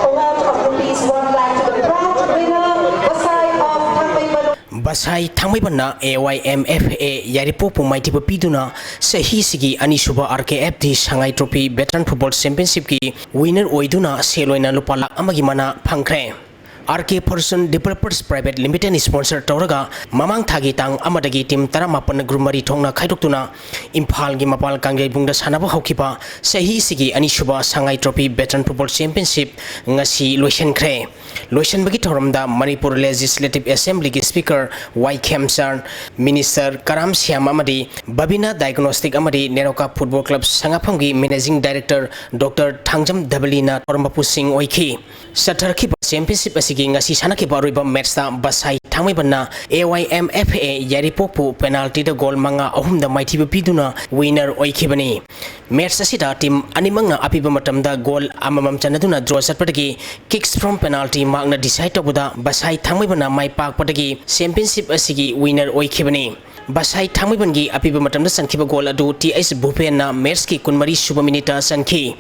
Speaker 4: award of Rs 1 lakh to the proud winner, Basai of Thangmaiban.
Speaker 23: Basai Thangmaibana AYMFA Yaripopu Maitipa Piduna Sahi Sigi Anishuba RKFD Shanghai Trophy Veteran Football Championship ki winner Oiduna Seloina Lupala Amagimana Pankre RK Person Developers Private Limited sponsor Toraga Mamang Thagi Tang Amadagi Team Taramapan Grumari Tongna Kaidoktuna Imphal gi Mapal Kangai Bungda Sanaba Hokipa Sahi Sigi Anishuba Shanghai Trophy Veteran Football Championship Ngasi Loishan Kre Loishan Bagi Toramda Manipur Legislative Assembly ki Speaker Y Kemsar Minister Karam Siam Amadi Babina Diagnostic Amadi Neroka Football Club Sangapamgi Managing Director Dr. Thangjam Dabalina Tormapu Singh Oiki Satarki Championship asigi ngasi sanaki baruiba match ta Basai Thangmaibana AYMFA Yaripopu penalty da goal manga ahum da maithiba piduna winner oikhibani match asida team animanga apiba matamda goal amamam chanaduna draw satpatagi kicks from penalty magna decide tobuda Basai Thangmaibana mai pak patagi championship asigi winner oikhibani basai thangmibangi apiba matamda sankhiba gol adu TS Bhupenna match ki kunmari suba minute sankhi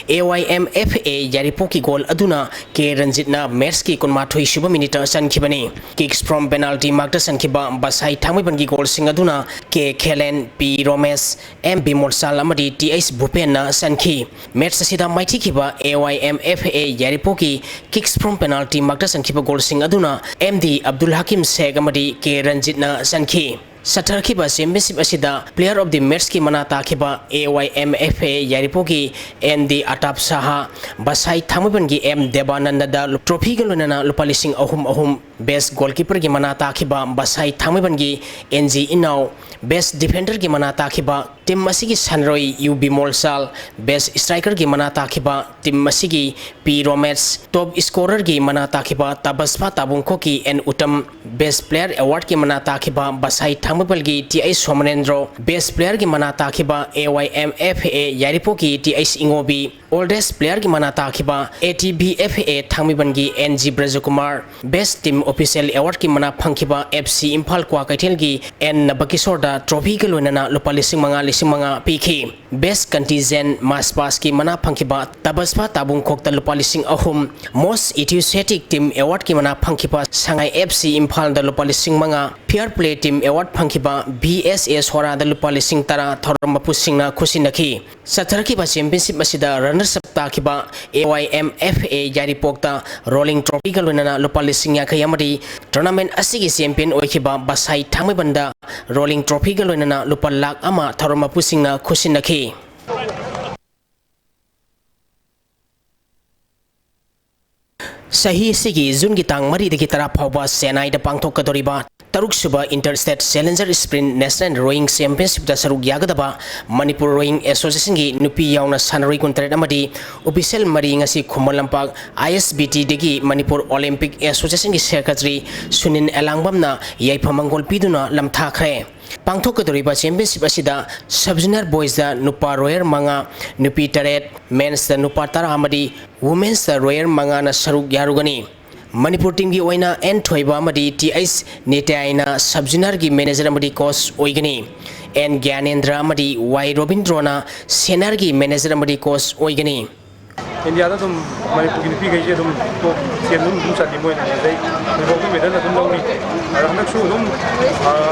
Speaker 23: AYMFA Yaripoki gol aduna K Ranjitna match ki kunmathoi suba minute sankhibani kicks from penalty mark da sankhiba basai thangmibangi gol sing aduna K Khelen P Romesh M Bimorsal amadi TS Bhupenna sankhi match asida maiti khiba AYMFA Yaripoki kicks from penalty mark da sankhiba gol sing aduna MD Abdul Hakim Sheikh amadi K Ranjitna sankhi Satar khiba championship asida player of the match ki mana ta khiba AYMFA Yaripoki MD Atap Saha basai thangmibangi M Debananda da trophy galona lupalising ahum best goalkeeper ki mana ta khiba basai thangmibangi NG Inau best defender ki mana ta khiba team masigi Sanroi UB Molsal best striker ki mana ta khiba team masigi P Romesh top scorer ki mana ta khiba Tabaspa Tabungko ki N Utam best player award ki mana ta khiba basai thangmibalgi TI Somanendro best player ki mana ta khiba AYMFA Yaripoki TI Ingobi oldest player ki mana ta khiba ATBFA thangmibangi NG Brajakumar best team official award ki mana phangkiba FC Imphal Kwa Kaithel gi N Nabakisor da trophy ke loinana lupa lising manga pikhi best contingent mass pass ki mana phangkiba Tabaspa Tabung Khokta lupa lising ahum most enthusiastic team award ki mana phangkiba Sangai FC Imphal da lupa lising manga fair play team award phangkiba BSS Hora da lupa lising tara thorma pusingna khusinaki satharki ba championship asida runners up ta khiba AYMFA Yaripokta rolling trophy ke loinana lupa lising yakai amadi tournament asigi champion oikhiba basai thangmibanda rolling trophy ga loinana lupa lakh ama thoroma pusingna khusinaki sahi sigi jun gi tang mari de gi tara phawba senai da pangthok kadoriba taruk suba interstate challenger sprint national rowing championship da saruk yagadaba Manipur rowing association gi nupi yauna sanari kuntret amadi official mari ngasi khumalampak ISBT degi Manipur Olympic Association gi secretary Sunin Elangbamna yaiphamangol piduna lamtha khre pangthokadoriba championship asida sub-junior boys da nupa royer manga nupi taret men's da nupa tara amadi women's da royer manga na saruk yarugani Manipur team gi oina N thoiba amadi TS Netaina sub-junior gi manager amadi coach oigani N Gyanendra amadi Y Robindrona senior gi manager amadi coach oigani
Speaker 7: India da dum Manipur gi pi gai dum to chen dum sati moi na dai ko ko medal dum lomi ranak su dum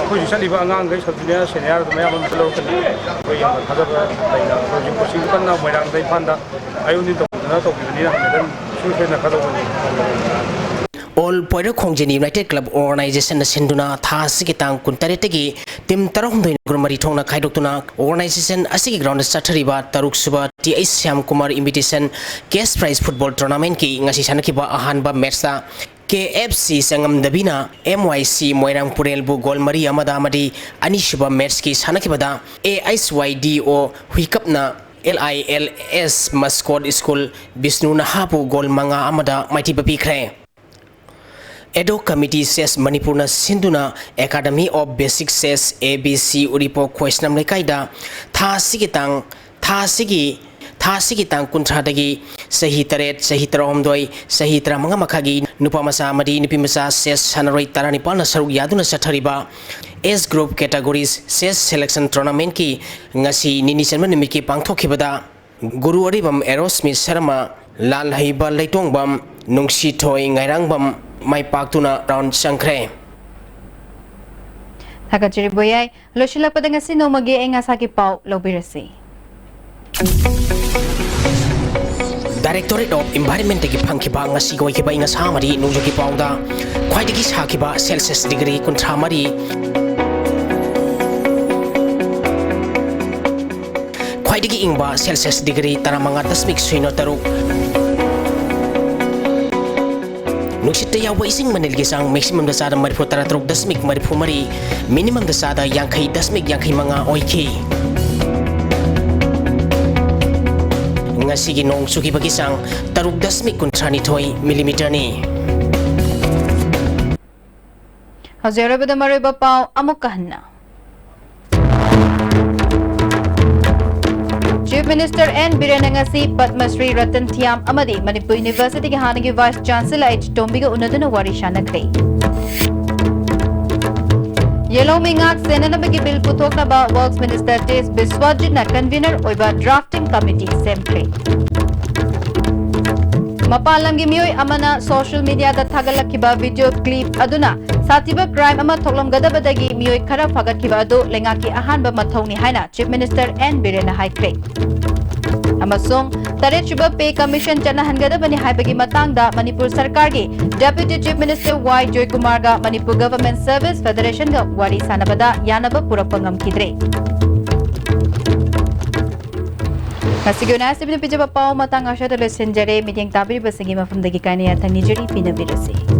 Speaker 7: ko ji sali ba ngang gai sub-junior senior dum ya bam tlo kan ko ya thada ba dai na project ko sing kan na moi rang dai phanda ayuni to na to gi ni na medal su fe na khado ni
Speaker 23: All Poira Khongjin United Club Organization na sinduna tha sigi tang kuntare tegi tim tarong doi gurmari thongna khaidoktuna organization asigi ground sathariba taruk suba TS Syam Kumar invitation cash prize football tournament ki ngasi sanakiba ahanba match ta KFC Sangam Dabina MYC Moirang Purelbu Gol Mari Amada Amadi Anishuba match ki sanakibada AISYDO Huikapna LILS Mascot School Bisnu Nahapu Gol Manga Amada Mighty Papikre Edo Committee says Manipur na Sinduna Academy of Basic says ABC Uripo question kaida tha sigi tang kuntra dagi sahi taret sahi tarahomdoi sahi taramanga makhagi nupa masa amadi nipi masa says sanaroi tarani palna saruk yaduna sathariba age group categories says selection tournament ki ngasi nini sanma nimit ki pangthokhibada Guru Aribam Aerosmith Sharma Lal Haiba Leitongbam Nungsi Thoi Ngairangbam Mai Paktuna round Sankre
Speaker 1: Thakachiri boyai loshila padangasi no magi enga saki pau lobirasi
Speaker 23: Directorate of Environment ki phangkiba ngasi goi ki inga samari nujoki pauda khwaidagi sakiba Celsius degree kunthamari khwaidagi ingba Celsius degree taramanga dasmik suino taruk Nuksita yawa ising manil gisang maximum dasada marifu taratruk dasmik marifu mari minimum dasada yangkai dasmik yangkai manga oiki ngasi ginong suki bagisang taruk dasmik kuntrani thoi millimeter ni
Speaker 1: Hazara bada mariba pau amukahna Chief Minister N. Birenangasi Padma Shri Ratan Thiam Amadi Manipur University ki hanagi Vice Chancellor H. Tombiga unaduna wari shanakre. Yellow Mingak Senanabagi Bill Putoknaba Works Minister Tes Biswajitna convener over drafting committee Semple. Mapalamgi miyoi amana social media da thagalakiba video clip aduna satiba crime ama thoklamgadabadagi miyoi khara phagatkiba adu lengaki ahanba mathongni haina Chief Minister N Birena haikre. Amasung Tarechuba Pay Commission Janahangadabani haibagi matangda Manipur Sarkargi Deputy Chief Minister Y Joy Kumarga Manipur Government Service Federation ga wari sanabada yanaba purapangam kidre. Kasiguna sibin pijaba pau matang asha da lesenjare meeting tabiri basigi mafam dagi kaniya thang nijeri pinabirasi.